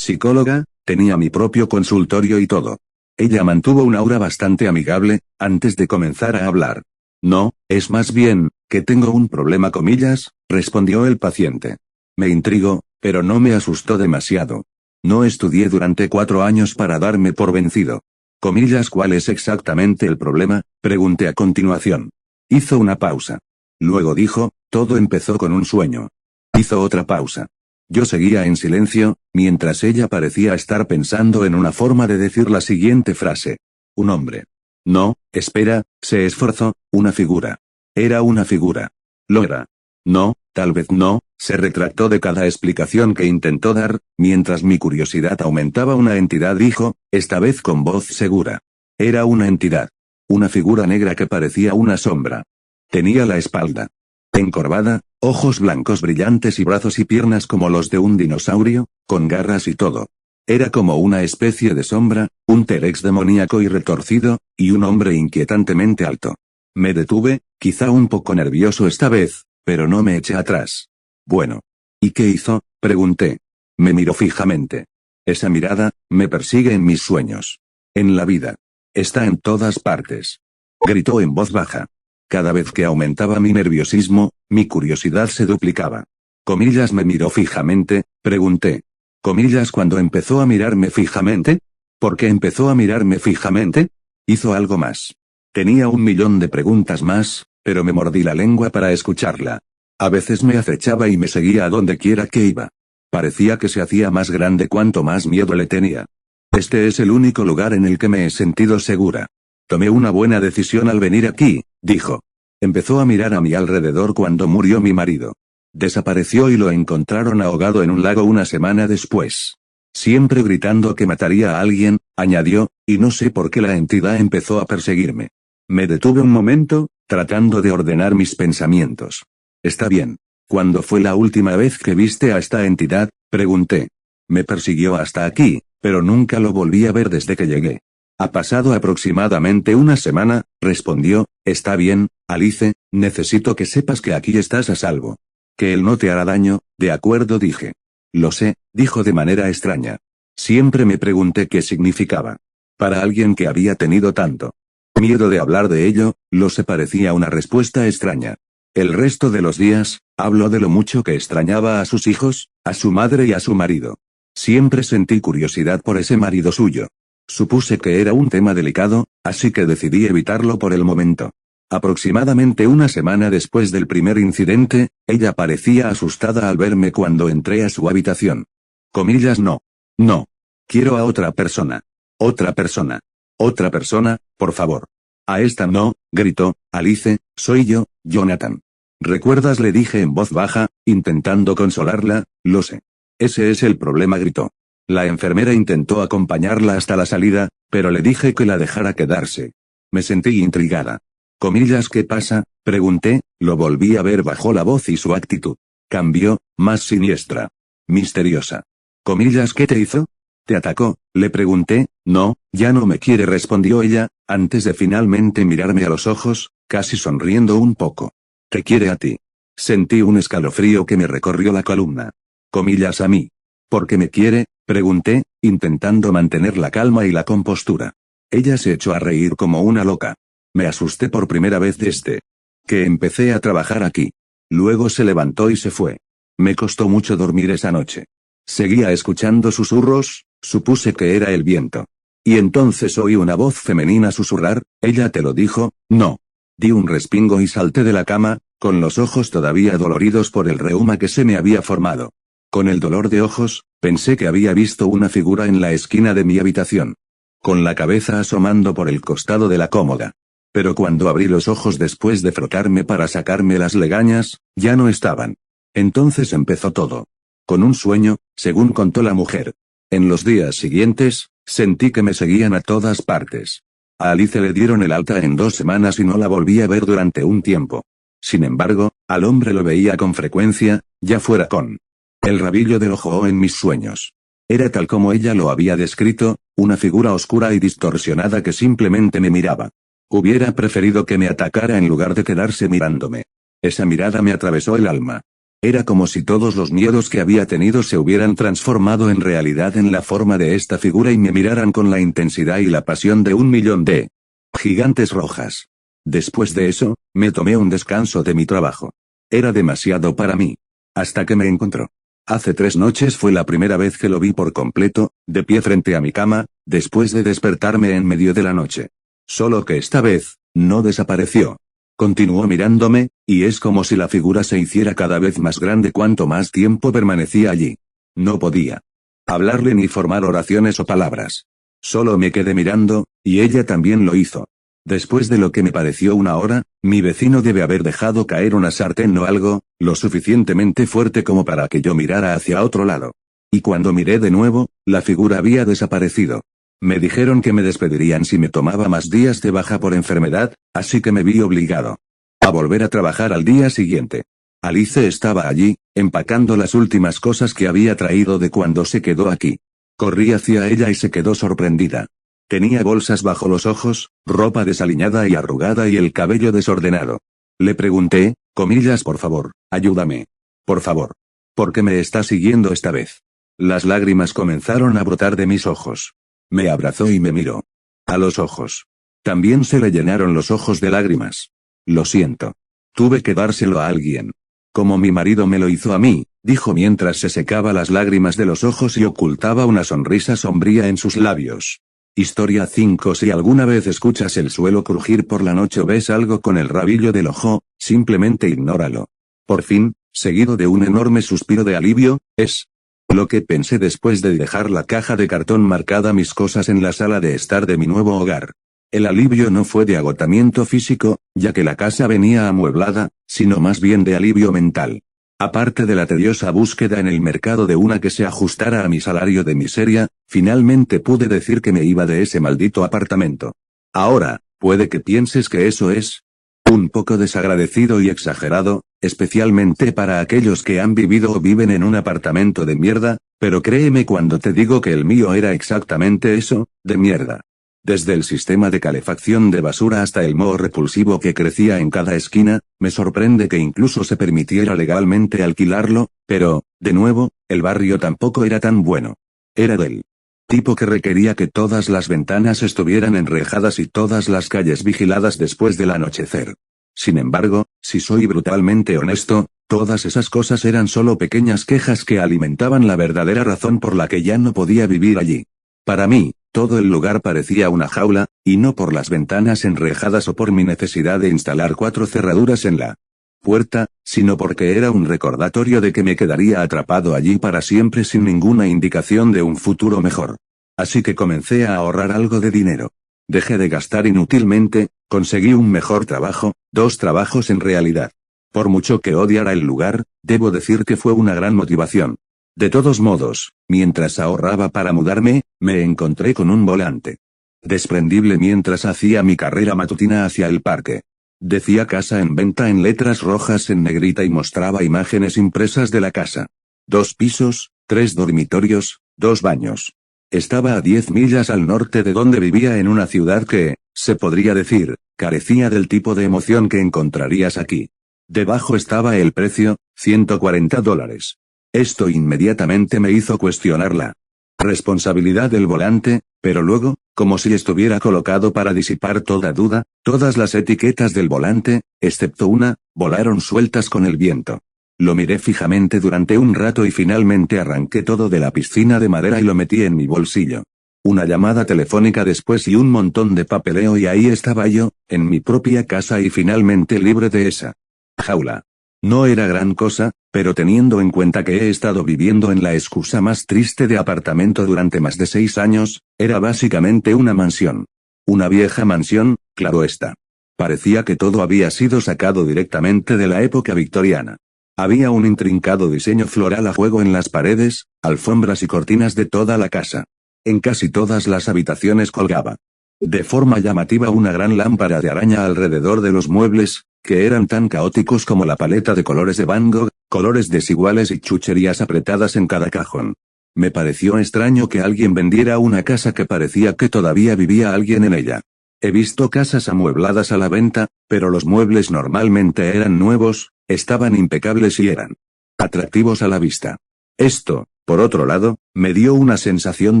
psicóloga, tenía mi propio consultorio y todo. Ella mantuvo un aura bastante amigable, antes de comenzar a hablar. No, es más bien, que tengo un problema comillas, respondió el paciente. Me intrigó, pero no me asustó demasiado. No estudié durante 4 años para darme por vencido. Comillas, ¿cuál es exactamente el problema?, pregunté a continuación. Hizo una pausa. Luego dijo, todo empezó con un sueño. Hizo otra pausa. Yo seguía en silencio, mientras ella parecía estar pensando en una forma de decir la siguiente frase. Un hombre. No, espera, se esforzó, una figura. Era una figura. Lo era. No, tal vez no, se retractó de cada explicación que intentó dar, mientras mi curiosidad aumentaba. Una entidad dijo, esta vez con voz segura. Era una entidad. Una figura negra que parecía una sombra. Tenía la espalda encorvada, ojos blancos brillantes y brazos y piernas como los de un dinosaurio, con garras y todo. Era como una especie de sombra, un T-Rex demoníaco y retorcido, y un hombre inquietantemente alto. Me detuve, quizá un poco nervioso esta vez, pero no me eché atrás. Bueno. ¿Y qué hizo?, pregunté. Me miró fijamente. Esa mirada, me persigue en mis sueños. En la vida. Está en todas partes. Gritó en voz baja. Cada vez que aumentaba mi nerviosismo, mi curiosidad se duplicaba. Comillas, me miró fijamente, pregunté. Comillas, cuando empezó a mirarme fijamente. ¿Por qué empezó a mirarme fijamente? Hizo algo más. Tenía 1.000.000 de preguntas más, pero me mordí la lengua para escucharla. A veces me acechaba y me seguía a donde quiera que iba. Parecía que se hacía más grande cuanto más miedo le tenía. Este es el único lugar en el que me he sentido segura. Tomé una buena decisión al venir aquí, dijo. Empezó a mirar a mi alrededor cuando murió mi marido. Desapareció y lo encontraron ahogado en un lago una semana después. Siempre gritando que mataría a alguien, añadió, y no sé por qué la entidad empezó a perseguirme. Me detuve un momento, tratando de ordenar mis pensamientos. Está bien. ¿Cuándo fue la última vez que viste a esta entidad?, pregunté. Me persiguió hasta aquí, pero nunca lo volví a ver desde que llegué. Ha pasado aproximadamente una semana, respondió. Está bien, Alice, necesito que sepas que aquí estás a salvo. Que él no te hará daño, de acuerdo, dije. Lo sé, dijo de manera extraña. Siempre me pregunté qué significaba. Para alguien que había tenido tanto miedo de hablar de ello, lo sé, parecía una respuesta extraña. El resto de los días, habló de lo mucho que extrañaba a sus hijos, a su madre y a su marido. Siempre sentí curiosidad por ese marido suyo. Supuse que era un tema delicado, así que decidí evitarlo por el momento. Aproximadamente una semana después del primer incidente, ella parecía asustada al verme cuando entré a su habitación. Comillas, no. No. Quiero a otra persona. Otra persona. Otra persona, por favor. A esta no, gritó. Alice, soy yo, Jonathan. ¿Recuerdas?, le dije en voz baja, intentando consolarla. Lo sé. Ese es el problema, gritó. La enfermera intentó acompañarla hasta la salida, pero le dije que la dejara quedarse. Me sentí intrigada. Comillas, ¿qué pasa?, pregunté. Lo volví a ver, bajó la voz y su actitud cambió, más siniestra. Misteriosa. Comillas, ¿qué te hizo? ¿Te atacó?, le pregunté. No, ya no me quiere, respondió ella, antes de finalmente mirarme a los ojos, casi sonriendo un poco. Te quiere a ti. Sentí un escalofrío que me recorrió la columna. Comillas, a mí. ¿Por qué me quiere?, pregunté, intentando mantener la calma y la compostura. Ella se echó a reír como una loca. Me asusté por primera vez desde que empecé a trabajar aquí. Luego se levantó y se fue. Me costó mucho dormir esa noche. Seguía escuchando susurros, supuse que era el viento. Y entonces oí una voz femenina susurrar, ¿ella te lo dijo? No. Di un respingo y salté de la cama, con los ojos todavía doloridos por el reuma que se me había formado. Con el dolor de ojos, pensé que había visto una figura en la esquina de mi habitación. Con la cabeza asomando por el costado de la cómoda. Pero cuando abrí los ojos después de frotarme para sacarme las legañas, ya no estaban. Entonces empezó todo. Con un sueño, según contó la mujer. En los días siguientes, sentí que me seguían a todas partes. A Alice le dieron el alta en 2 semanas y no la volví a ver durante un tiempo. Sin embargo, al hombre lo veía con frecuencia, ya fuera con el rabillo del ojo o en mis sueños. Era tal como ella lo había descrito, una figura oscura y distorsionada que simplemente me miraba. Hubiera preferido que me atacara en lugar de quedarse mirándome. Esa mirada me atravesó el alma. Era como si todos los miedos que había tenido se hubieran transformado en realidad en la forma de esta figura y me miraran con la intensidad y la pasión de 1.000.000 de gigantes rojas. Después de eso, me tomé un descanso de mi trabajo. Era demasiado para mí. Hasta que me encontró. Hace 3 noches fue la primera vez que lo vi por completo, de pie frente a mi cama, después de despertarme en medio de la noche. Solo que esta vez, no desapareció. Continuó mirándome, y es como si la figura se hiciera cada vez más grande cuanto más tiempo permanecía allí. No podía hablarle ni formar oraciones o palabras. Solo me quedé mirando, y ella también lo hizo. Después de lo que me pareció una hora, mi vecino debe haber dejado caer una sartén o algo, lo suficientemente fuerte como para que yo mirara hacia otro lado. Y cuando miré de nuevo, la figura había desaparecido. Me dijeron que me despedirían si me tomaba más días de baja por enfermedad, así que me vi obligado a volver a trabajar al día siguiente. Alice estaba allí, empacando las últimas cosas que había traído de cuando se quedó aquí. Corrí hacia ella y se quedó sorprendida. Tenía bolsas bajo los ojos, ropa desaliñada y arrugada y el cabello desordenado. Le pregunté, comillas, por favor, ayúdame. Por favor. ¿Por qué me está siguiendo esta vez? Las lágrimas comenzaron a brotar de mis ojos. Me abrazó y me miró a los ojos. También se le llenaron los ojos de lágrimas. Lo siento. Tuve que dárselo a alguien. Como mi marido me lo hizo a mí, dijo mientras se secaba las lágrimas de los ojos y ocultaba una sonrisa sombría en sus labios. Historia 5. Si alguna vez escuchas el suelo crujir por la noche o ves algo con el rabillo del ojo, simplemente ignóralo. Por fin, seguido de un enorme suspiro de alivio, es lo que pensé después de dejar la caja de cartón marcada mis cosas en la sala de estar de mi nuevo hogar. El alivio no fue de agotamiento físico, ya que la casa venía amueblada, sino más bien de alivio mental. Aparte de la tediosa búsqueda en el mercado de una que se ajustara a mi salario de miseria, finalmente pude decir que me iba de ese maldito apartamento. Ahora, puede que pienses que eso es un poco desagradecido y exagerado, especialmente para aquellos que han vivido o viven en un apartamento de mierda, pero créeme cuando te digo que el mío era exactamente eso, de mierda. Desde el sistema de calefacción de basura hasta el moho repulsivo que crecía en cada esquina, me sorprende que incluso se permitiera legalmente alquilarlo, pero, de nuevo, el barrio tampoco era tan bueno. Era del tipo que requería que todas las ventanas estuvieran enrejadas y todas las calles vigiladas después del anochecer. Sin embargo, si soy brutalmente honesto, todas esas cosas eran solo pequeñas quejas que alimentaban la verdadera razón por la que ya no podía vivir allí. Para mí, todo el lugar parecía una jaula, y no por las ventanas enrejadas o por mi necesidad de instalar 4 cerraduras en la puerta, sino porque era un recordatorio de que me quedaría atrapado allí para siempre sin ninguna indicación de un futuro mejor. Así que comencé a ahorrar algo de dinero. Dejé de gastar inútilmente, conseguí un mejor trabajo, 2 trabajos en realidad. Por mucho que odiara el lugar, debo decir que fue una gran motivación. De todos modos, mientras ahorraba para mudarme, me encontré con un volante desprendible mientras hacía mi carrera matutina hacia el parque. Decía casa en venta en letras rojas en negrita y mostraba imágenes impresas de la casa. 2 pisos, 3 dormitorios, 2 baños. Estaba a 10 millas al norte de donde vivía en una ciudad que, se podría decir, carecía del tipo de emoción que encontrarías aquí. Debajo estaba el precio, $140. Esto inmediatamente me hizo cuestionar la responsabilidad del volante, pero luego, como si estuviera colocado para disipar toda duda. Todas las etiquetas del volante, excepto una, volaron sueltas con el viento. Lo miré fijamente durante un rato y finalmente arranqué todo de la piscina de madera y lo metí en mi bolsillo. Una llamada telefónica después y un montón de papeleo y ahí estaba yo, en mi propia casa y finalmente libre de esa jaula. No era gran cosa, pero teniendo en cuenta que he estado viviendo en la excusa más triste de apartamento durante más de 6 años, era básicamente una mansión. Una vieja mansión, claro está. Parecía que todo había sido sacado directamente de la época victoriana. Había un intrincado diseño floral a juego en las paredes, alfombras y cortinas de toda la casa. En casi todas las habitaciones colgaba de forma llamativa una gran lámpara de araña alrededor de los muebles, que eran tan caóticos como la paleta de colores de Van Gogh, colores desiguales y chucherías apretadas en cada cajón. Me pareció extraño que alguien vendiera una casa que parecía que todavía vivía alguien en ella. He visto casas amuebladas a la venta, pero los muebles normalmente eran nuevos, estaban impecables y eran atractivos a la vista. Esto, por otro lado, me dio una sensación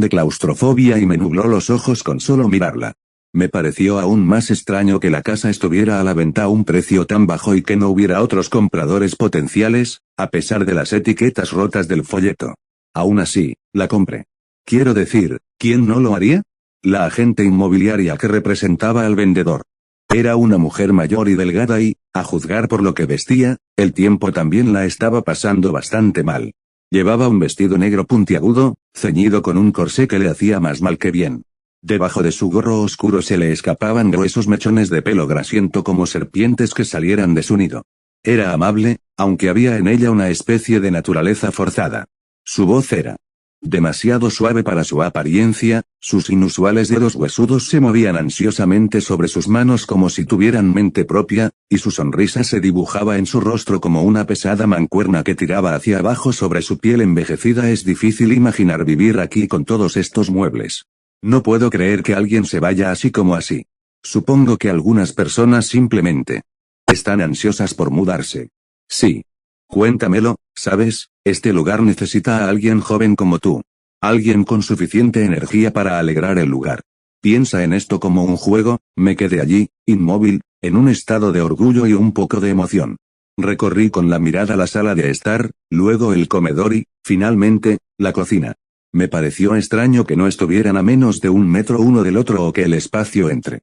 de claustrofobia y me nubló los ojos con solo mirarla. Me pareció aún más extraño que la casa estuviera a la venta a un precio tan bajo y que no hubiera otros compradores potenciales, a pesar de las etiquetas rotas del folleto. Aún así, la compré. Quiero decir, ¿quién no lo haría? La agente inmobiliaria que representaba al vendedor. Era una mujer mayor y delgada y, a juzgar por lo que vestía, el tiempo también la estaba pasando bastante mal. Llevaba un vestido negro puntiagudo, ceñido con un corsé que le hacía más mal que bien. Debajo de su gorro oscuro se le escapaban gruesos mechones de pelo grasiento como serpientes que salieran de su nido. Era amable, aunque había en ella una especie de naturaleza forzada. Su voz era demasiado suave para su apariencia, sus inusuales dedos huesudos se movían ansiosamente sobre sus manos como si tuvieran mente propia, y su sonrisa se dibujaba en su rostro como una pesada mancuerna que tiraba hacia abajo sobre su piel envejecida. Es difícil imaginar vivir aquí con todos estos muebles. No puedo creer que alguien se vaya así como así. Supongo que algunas personas simplemente están ansiosas por mudarse. Sí. Cuéntamelo, ¿sabes? Este lugar necesita a alguien joven como tú. Alguien con suficiente energía para alegrar el lugar. Piensa en esto como un juego. Me quedé allí, inmóvil, en un estado de orgullo y un poco de emoción. Recorrí con la mirada la sala de estar, luego el comedor y, finalmente, la cocina. Me pareció extraño que no estuvieran a menos de 1 metro uno del otro o que el espacio entre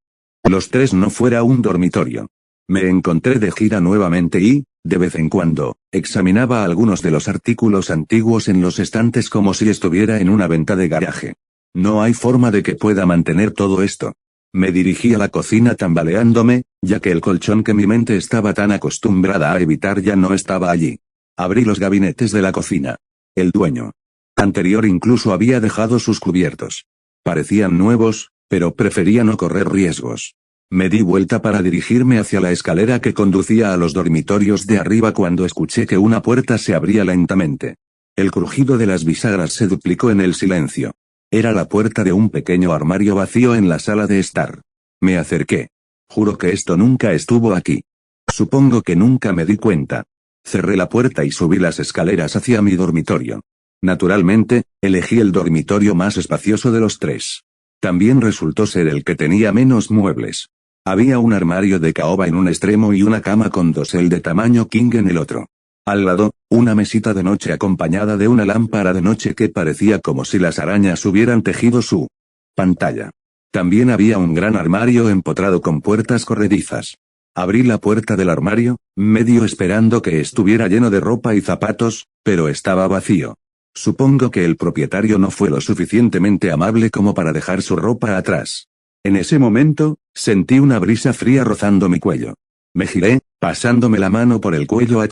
los tres no fuera un dormitorio. Me encontré de gira nuevamente y, de vez en cuando, examinaba algunos de los artículos antiguos en los estantes como si estuviera en una venta de garaje. No hay forma de que pueda mantener todo esto. Me dirigí a la cocina tambaleándome, ya que el colchón que mi mente estaba tan acostumbrada a evitar ya no estaba allí. Abrí los gabinetes de la cocina. El dueño anterior incluso había dejado sus cubiertos. Parecían nuevos, pero prefería no correr riesgos. Me di vuelta para dirigirme hacia la escalera que conducía a los dormitorios de arriba cuando escuché que una puerta se abría lentamente. El crujido de las bisagras se duplicó en el silencio. Era la puerta de un pequeño armario vacío en la sala de estar. Me acerqué. Juro que esto nunca estuvo aquí. Supongo que nunca me di cuenta. Cerré la puerta y subí las escaleras hacia mi dormitorio. Naturalmente, elegí el dormitorio más espacioso de los 3. También resultó ser el que tenía menos muebles. Había un armario de caoba en un extremo y una cama con dosel de tamaño king en el otro. Al lado, una mesita de noche acompañada de una lámpara de noche que parecía como si las arañas hubieran tejido su pantalla. También había un gran armario empotrado con puertas corredizas. Abrí la puerta del armario, medio esperando que estuviera lleno de ropa y zapatos, pero estaba vacío. Supongo que el propietario no fue lo suficientemente amable como para dejar su ropa atrás. En ese momento, sentí una brisa fría rozando mi cuello. Me giré, pasándome la mano por el cuello.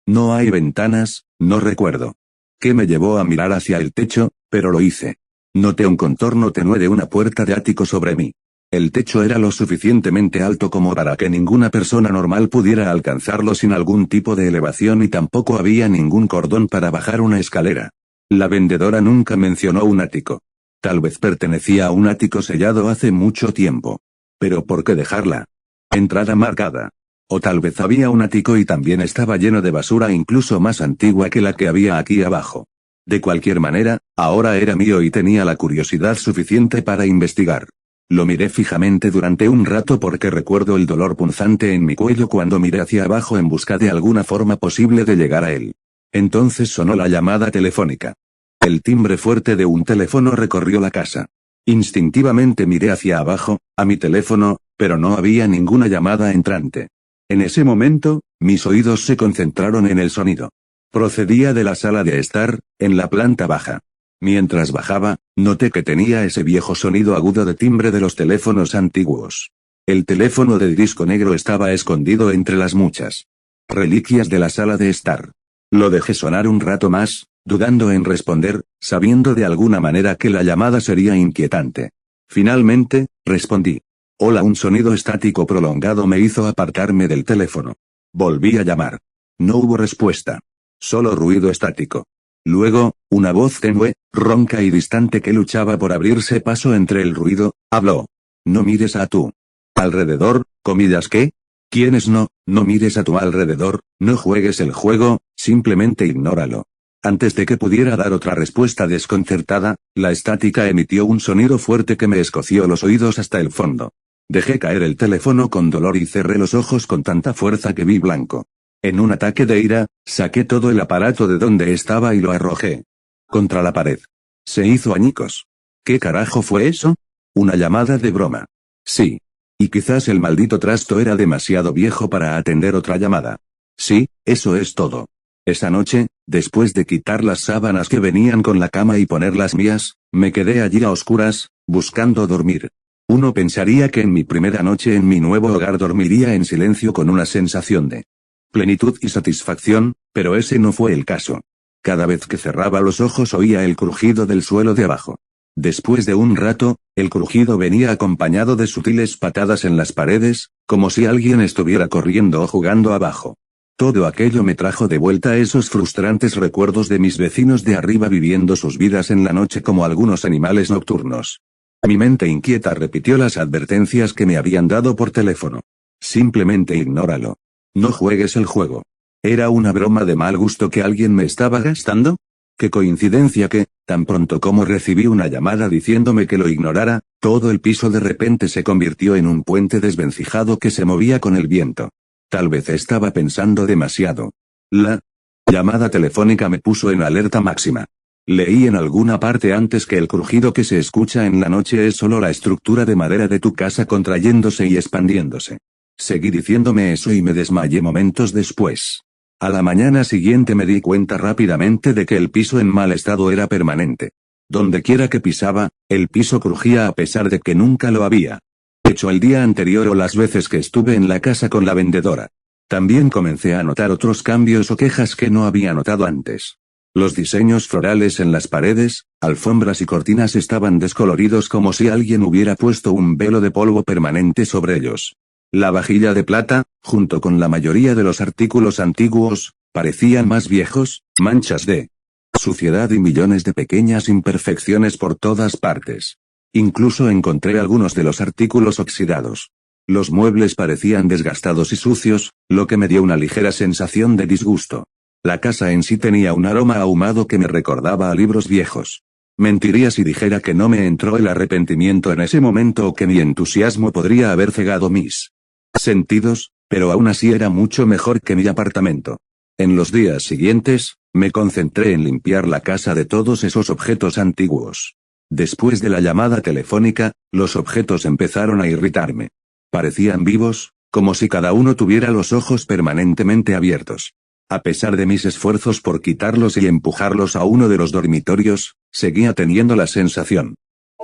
No hay ventanas, no recuerdo. ¿Qué me llevó a mirar hacia el techo? Pero lo hice. Noté un contorno tenue de una puerta de ático sobre mí. El techo era lo suficientemente alto como para que ninguna persona normal pudiera alcanzarlo sin algún tipo de elevación y tampoco había ningún cordón para bajar una escalera. La vendedora nunca mencionó un ático. Tal vez pertenecía a un ático sellado hace mucho tiempo. Pero ¿por qué dejarla entrada marcada? O tal vez había un ático y también estaba lleno de basura incluso más antigua que la que había aquí abajo. De cualquier manera, ahora era mío y tenía la curiosidad suficiente para investigar. Lo miré fijamente durante un rato porque recuerdo el dolor punzante en mi cuello cuando miré hacia abajo en busca de alguna forma posible de llegar a él. Entonces sonó la llamada telefónica. El timbre fuerte de un teléfono recorrió la casa. Instintivamente miré hacia abajo, a mi teléfono, pero no había ninguna llamada entrante. En ese momento, mis oídos se concentraron en el sonido. Procedía de la sala de estar, en la planta baja. Mientras bajaba, noté que tenía ese viejo sonido agudo de timbre de los teléfonos antiguos. El teléfono de disco negro estaba escondido entre las muchas reliquias de la sala de estar. Lo dejé sonar un rato más, dudando en responder, sabiendo de alguna manera que la llamada sería inquietante. Finalmente, respondí. Hola, un sonido estático prolongado me hizo apartarme del teléfono. Volví a llamar. No hubo respuesta. Solo ruido estático. Luego, una voz tenue, ronca y distante que luchaba por abrirse paso entre el ruido, habló. No mires a tu alrededor, comillas ¿qué? ¿Quiénes no mires a tu alrededor, no juegues el juego, simplemente ignóralo. Antes de que pudiera dar otra respuesta desconcertada, la estática emitió un sonido fuerte que me escoció los oídos hasta el fondo. Dejé caer el teléfono con dolor y cerré los ojos con tanta fuerza que vi blanco. En un ataque de ira, saqué todo el aparato de donde estaba y lo arrojé contra la pared. Se hizo añicos. ¿Qué carajo fue eso? ¿Una llamada de broma? Sí. Y quizás el maldito trasto era demasiado viejo para atender otra llamada. Sí, eso es todo. Esa noche, después de quitar las sábanas que venían con la cama y poner las mías, me quedé allí a oscuras, buscando dormir. Uno pensaría que en mi primera noche en mi nuevo hogar dormiría en silencio con una sensación de plenitud y satisfacción, pero ese no fue el caso. Cada vez que cerraba los ojos oía el crujido del suelo de abajo. Después de un rato, el crujido venía acompañado de sutiles patadas en las paredes, como si alguien estuviera corriendo o jugando abajo. Todo aquello me trajo de vuelta esos frustrantes recuerdos de mis vecinos de arriba viviendo sus vidas en la noche como algunos animales nocturnos. Mi mente inquieta repitió las advertencias que me habían dado por teléfono. Simplemente ignóralo. No juegues el juego. ¿Era una broma de mal gusto que alguien me estaba gastando? Qué coincidencia que, tan pronto como recibí una llamada diciéndome que lo ignorara, todo el piso de repente se convirtió en un puente desvencijado que se movía con el viento. Tal vez estaba pensando demasiado. La llamada telefónica me puso en alerta máxima. Leí en alguna parte antes que el crujido que se escucha en la noche es solo la estructura de madera de tu casa contrayéndose y expandiéndose. Seguí diciéndome eso y me desmayé momentos después. A la mañana siguiente me di cuenta rápidamente de que el piso en mal estado era permanente. Dondequiera que pisaba, el piso crujía a pesar de que nunca lo había hecho el día anterior o las veces que estuve en la casa con la vendedora. También comencé a notar otros cambios o quejas que no había notado antes. Los diseños florales en las paredes, alfombras y cortinas estaban descoloridos como si alguien hubiera puesto un velo de polvo permanente sobre ellos. La vajilla de plata, junto con la mayoría de los artículos antiguos, parecían más viejos, manchas de suciedad y millones de pequeñas imperfecciones por todas partes. Incluso encontré algunos de los artículos oxidados. Los muebles parecían desgastados y sucios, lo que me dio una ligera sensación de disgusto. La casa en sí tenía un aroma ahumado que me recordaba a libros viejos. Mentiría si dijera que no me entró el arrepentimiento en ese momento o que mi entusiasmo podría haber cegado mis sentidos, pero aún así era mucho mejor que mi apartamento. En los días siguientes, me concentré en limpiar la casa de todos esos objetos antiguos. Después de la llamada telefónica, los objetos empezaron a irritarme. Parecían vivos, como si cada uno tuviera los ojos permanentemente abiertos. A pesar de mis esfuerzos por quitarlos y empujarlos a uno de los dormitorios, seguía teniendo la sensación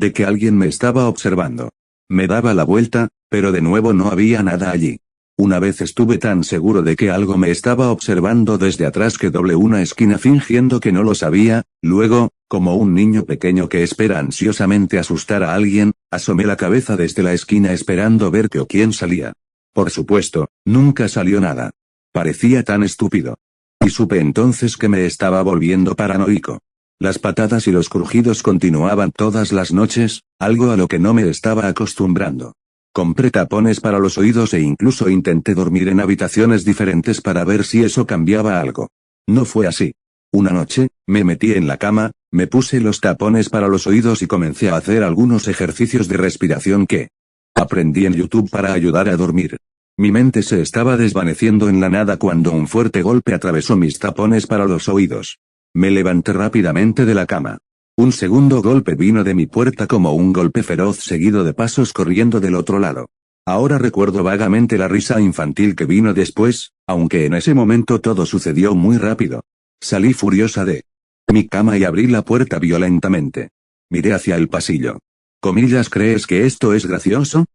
de que alguien me estaba observando. Me daba la vuelta, pero de nuevo no había nada allí. Una vez estuve tan seguro de que algo me estaba observando desde atrás que doblé una esquina fingiendo que no lo sabía, luego, como un niño pequeño que espera ansiosamente asustar a alguien, asomé la cabeza desde la esquina esperando ver qué o quién salía. Por supuesto, nunca salió nada. Parecía tan estúpido. Y supe entonces que me estaba volviendo paranoico. Las patadas y los crujidos continuaban todas las noches, algo a lo que no me estaba acostumbrando. Compré tapones para los oídos e incluso intenté dormir en habitaciones diferentes para ver si eso cambiaba algo. No fue así. Una noche, me metí en la cama, me puse los tapones para los oídos y comencé a hacer algunos ejercicios de respiración que aprendí en YouTube para ayudar a dormir. Mi mente se estaba desvaneciendo en la nada cuando un fuerte golpe atravesó mis tapones para los oídos. Me levanté rápidamente de la cama. Un segundo golpe vino de mi puerta como un golpe feroz seguido de pasos corriendo del otro lado. Ahora recuerdo vagamente la risa infantil que vino después, aunque en ese momento todo sucedió muy rápido. Salí furiosa de mi cama y abrí la puerta violentamente. Miré hacia el pasillo. Comillas, ¿crees que esto es gracioso?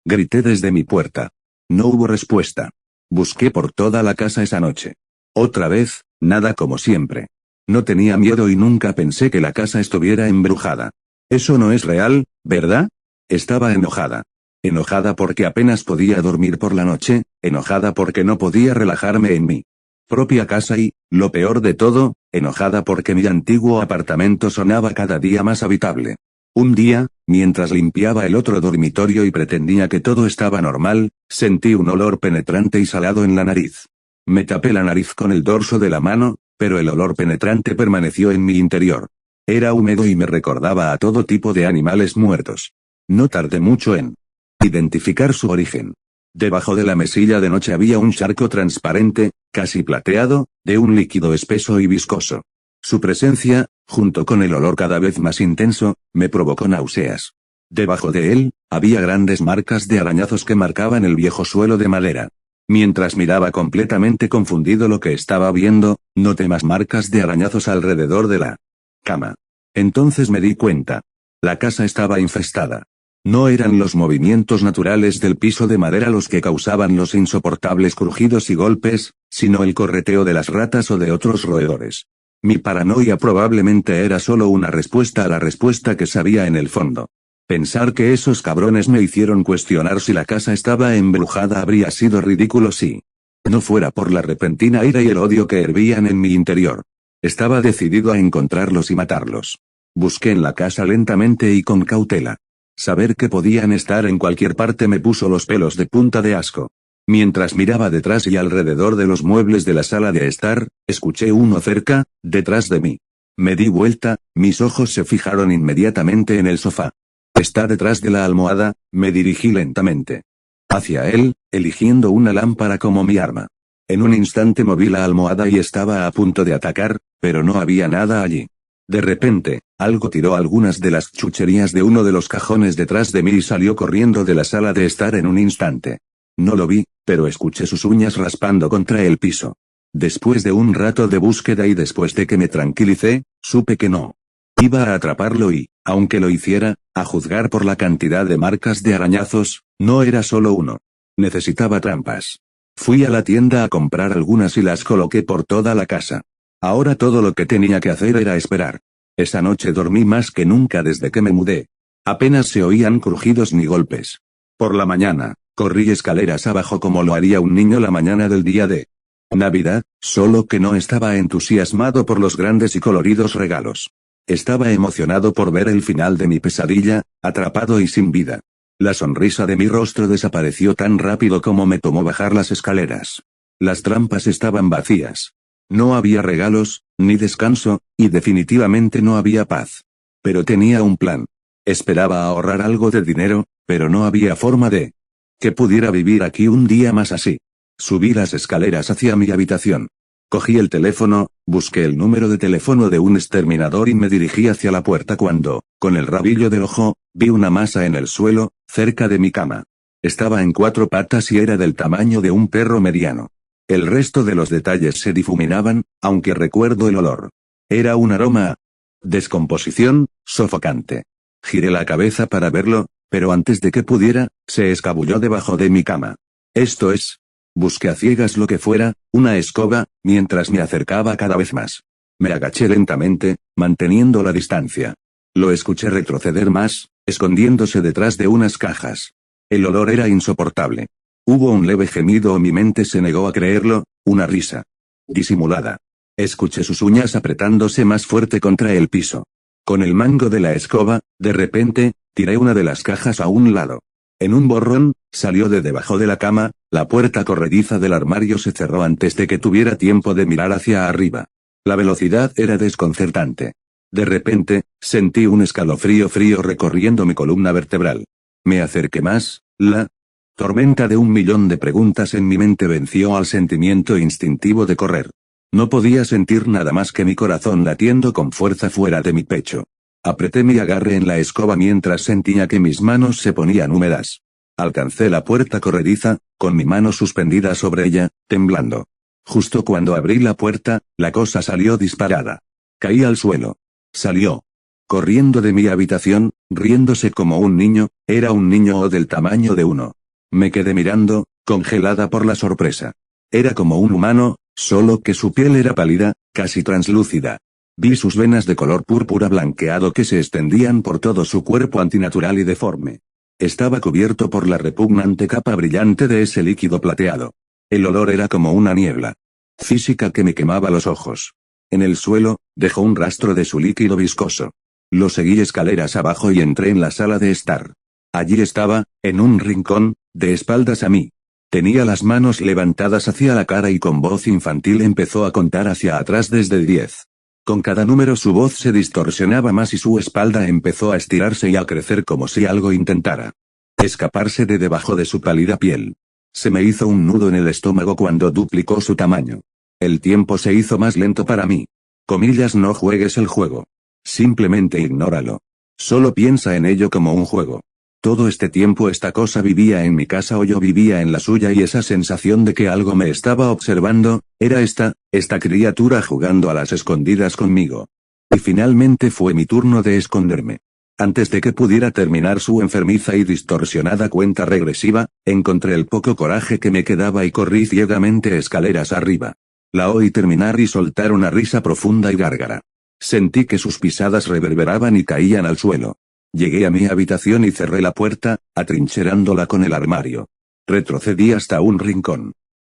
Grité desde mi puerta. No hubo respuesta. Busqué por toda la casa esa noche. Otra vez, nada como siempre. No tenía miedo y nunca pensé que la casa estuviera embrujada. Eso no es real, ¿verdad? Estaba enojada. Enojada porque apenas podía dormir por la noche, enojada porque no podía relajarme en mi propia casa y, lo peor de todo, enojada porque mi antiguo apartamento sonaba cada día más habitable. Un día, mientras limpiaba el otro dormitorio y pretendía que todo estaba normal, sentí un olor penetrante y salado en la nariz. Me tapé la nariz con el dorso de la mano, pero el olor penetrante permaneció en mi interior. Era húmedo y me recordaba a todo tipo de animales muertos. No tardé mucho en identificar su origen. Debajo de la mesilla de noche había un charco transparente, casi plateado, de un líquido espeso y viscoso. Su presencia, junto con el olor cada vez más intenso, me provocó náuseas. Debajo de él, había grandes marcas de arañazos que marcaban el viejo suelo de madera. Mientras miraba completamente confundido lo que estaba viendo, noté más marcas de arañazos alrededor de la cama. Entonces me di cuenta. La casa estaba infestada. No eran los movimientos naturales del piso de madera los que causaban los insoportables crujidos y golpes, sino el correteo de las ratas o de otros roedores. Mi paranoia probablemente era solo una respuesta a la respuesta que sabía en el fondo. Pensar que esos cabrones me hicieron cuestionar si la casa estaba embrujada habría sido ridículo si no fuera por la repentina ira y el odio que hervían en mi interior. Estaba decidido a encontrarlos y matarlos. Busqué en la casa lentamente y con cautela. Saber que podían estar en cualquier parte me puso los pelos de punta de asco. Mientras miraba detrás y alrededor de los muebles de la sala de estar, escuché uno cerca, detrás de mí. Me di vuelta, mis ojos se fijaron inmediatamente en el sofá. Está detrás de la almohada, me dirigí lentamente hacia él, eligiendo una lámpara como mi arma. En un instante moví la almohada y estaba a punto de atacar, pero no había nada allí. De repente, algo tiró algunas de las chucherías de uno de los cajones detrás de mí y salió corriendo de la sala de estar en un instante. No lo vi, pero escuché sus uñas raspando contra el piso. Después de un rato de búsqueda y después de que me tranquilicé, supe que no iba a atraparlo y, aunque lo hiciera, a juzgar por la cantidad de marcas de arañazos, no era solo uno. Necesitaba trampas. Fui a la tienda a comprar algunas y las coloqué por toda la casa. Ahora todo lo que tenía que hacer era esperar. Esa noche dormí más que nunca desde que me mudé. Apenas se oían crujidos ni golpes. Por la mañana, corrí escaleras abajo como lo haría un niño la mañana del día de Navidad, solo que no estaba entusiasmado por los grandes y coloridos regalos. Estaba emocionado por ver el final de mi pesadilla, atrapado y sin vida. La sonrisa de mi rostro desapareció tan rápido como me tomó bajar las escaleras. Las trampas estaban vacías. No había regalos, ni descanso, y definitivamente no había paz. Pero tenía un plan. Esperaba ahorrar algo de dinero, pero no había forma de que pudiera vivir aquí un día más así. Subí las escaleras hacia mi habitación. Cogí el teléfono, busqué el número de teléfono de un exterminador y me dirigí hacia la puerta cuando, con el rabillo del ojo, vi una masa en el suelo, cerca de mi cama. Estaba en 4 patas y era del tamaño de un perro mediano. El resto de los detalles se difuminaban, aunque recuerdo el olor. Era un aroma a descomposición, sofocante. Giré la cabeza para verlo, pero antes de que pudiera, se escabulló debajo de mi cama. Esto es. Busqué a ciegas lo que fuera, una escoba, mientras me acercaba cada vez más. Me agaché lentamente, manteniendo la distancia. Lo escuché retroceder más, escondiéndose detrás de unas cajas. El olor era insoportable. Hubo un leve gemido o mi mente se negó a creerlo, una risa disimulada. Escuché sus uñas apretándose más fuerte contra el piso. Con el mango de la escoba, de repente, tiré una de las cajas a un lado. En un borrón, salió de debajo de la cama, la puerta corrediza del armario se cerró antes de que tuviera tiempo de mirar hacia arriba. La velocidad era desconcertante. De repente, sentí un escalofrío frío recorriendo mi columna vertebral. Me acerqué más, la tormenta de 1.000.000 de preguntas en mi mente venció al sentimiento instintivo de correr. No podía sentir nada más que mi corazón latiendo con fuerza fuera de mi pecho. Apreté mi agarre en la escoba mientras sentía que mis manos se ponían húmedas. Alcancé la puerta corrediza, con mi mano suspendida sobre ella, temblando. Justo cuando abrí la puerta, la cosa salió disparada. Caí al suelo. Salió corriendo de mi habitación, riéndose como un niño, era un niño o del tamaño de uno. Me quedé mirando, congelada por la sorpresa. Era como un humano, solo que su piel era pálida, casi translúcida. Vi sus venas de color púrpura blanqueado que se extendían por todo su cuerpo antinatural y deforme. Estaba cubierto por la repugnante capa brillante de ese líquido plateado. El olor era como una niebla física que me quemaba los ojos. En el suelo, dejó un rastro de su líquido viscoso. Lo seguí escaleras abajo y entré en la sala de estar. Allí estaba, en un rincón, de espaldas a mí. Tenía las manos levantadas hacia la cara y con voz infantil empezó a contar hacia atrás desde 10. Con cada número su voz se distorsionaba más y su espalda empezó a estirarse y a crecer como si algo intentara escaparse de debajo de su pálida piel. Se me hizo un nudo en el estómago cuando duplicó su tamaño. El tiempo se hizo más lento para mí. Comillas, no juegues el juego. Simplemente ignóralo. Solo piensa en ello como un juego. Todo este tiempo esta cosa vivía en mi casa o yo vivía en la suya y esa sensación de que algo me estaba observando, era esta criatura jugando a las escondidas conmigo. Y finalmente fue mi turno de esconderme. Antes de que pudiera terminar su enfermiza y distorsionada cuenta regresiva, encontré el poco coraje que me quedaba y corrí ciegamente escaleras arriba. La oí terminar y soltar una risa profunda y gárgara. Sentí que sus pisadas reverberaban y caían al suelo. Llegué a mi habitación y cerré la puerta, atrincherándola con el armario. Retrocedí hasta un rincón.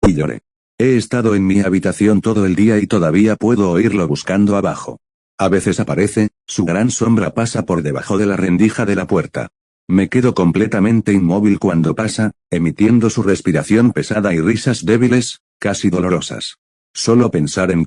Y lloré. He estado en mi habitación todo el día y todavía puedo oírlo buscando abajo. A veces aparece, su gran sombra pasa por debajo de la rendija de la puerta. Me quedo completamente inmóvil cuando pasa, emitiendo su respiración pesada y risas débiles, casi dolorosas. Solo pensar en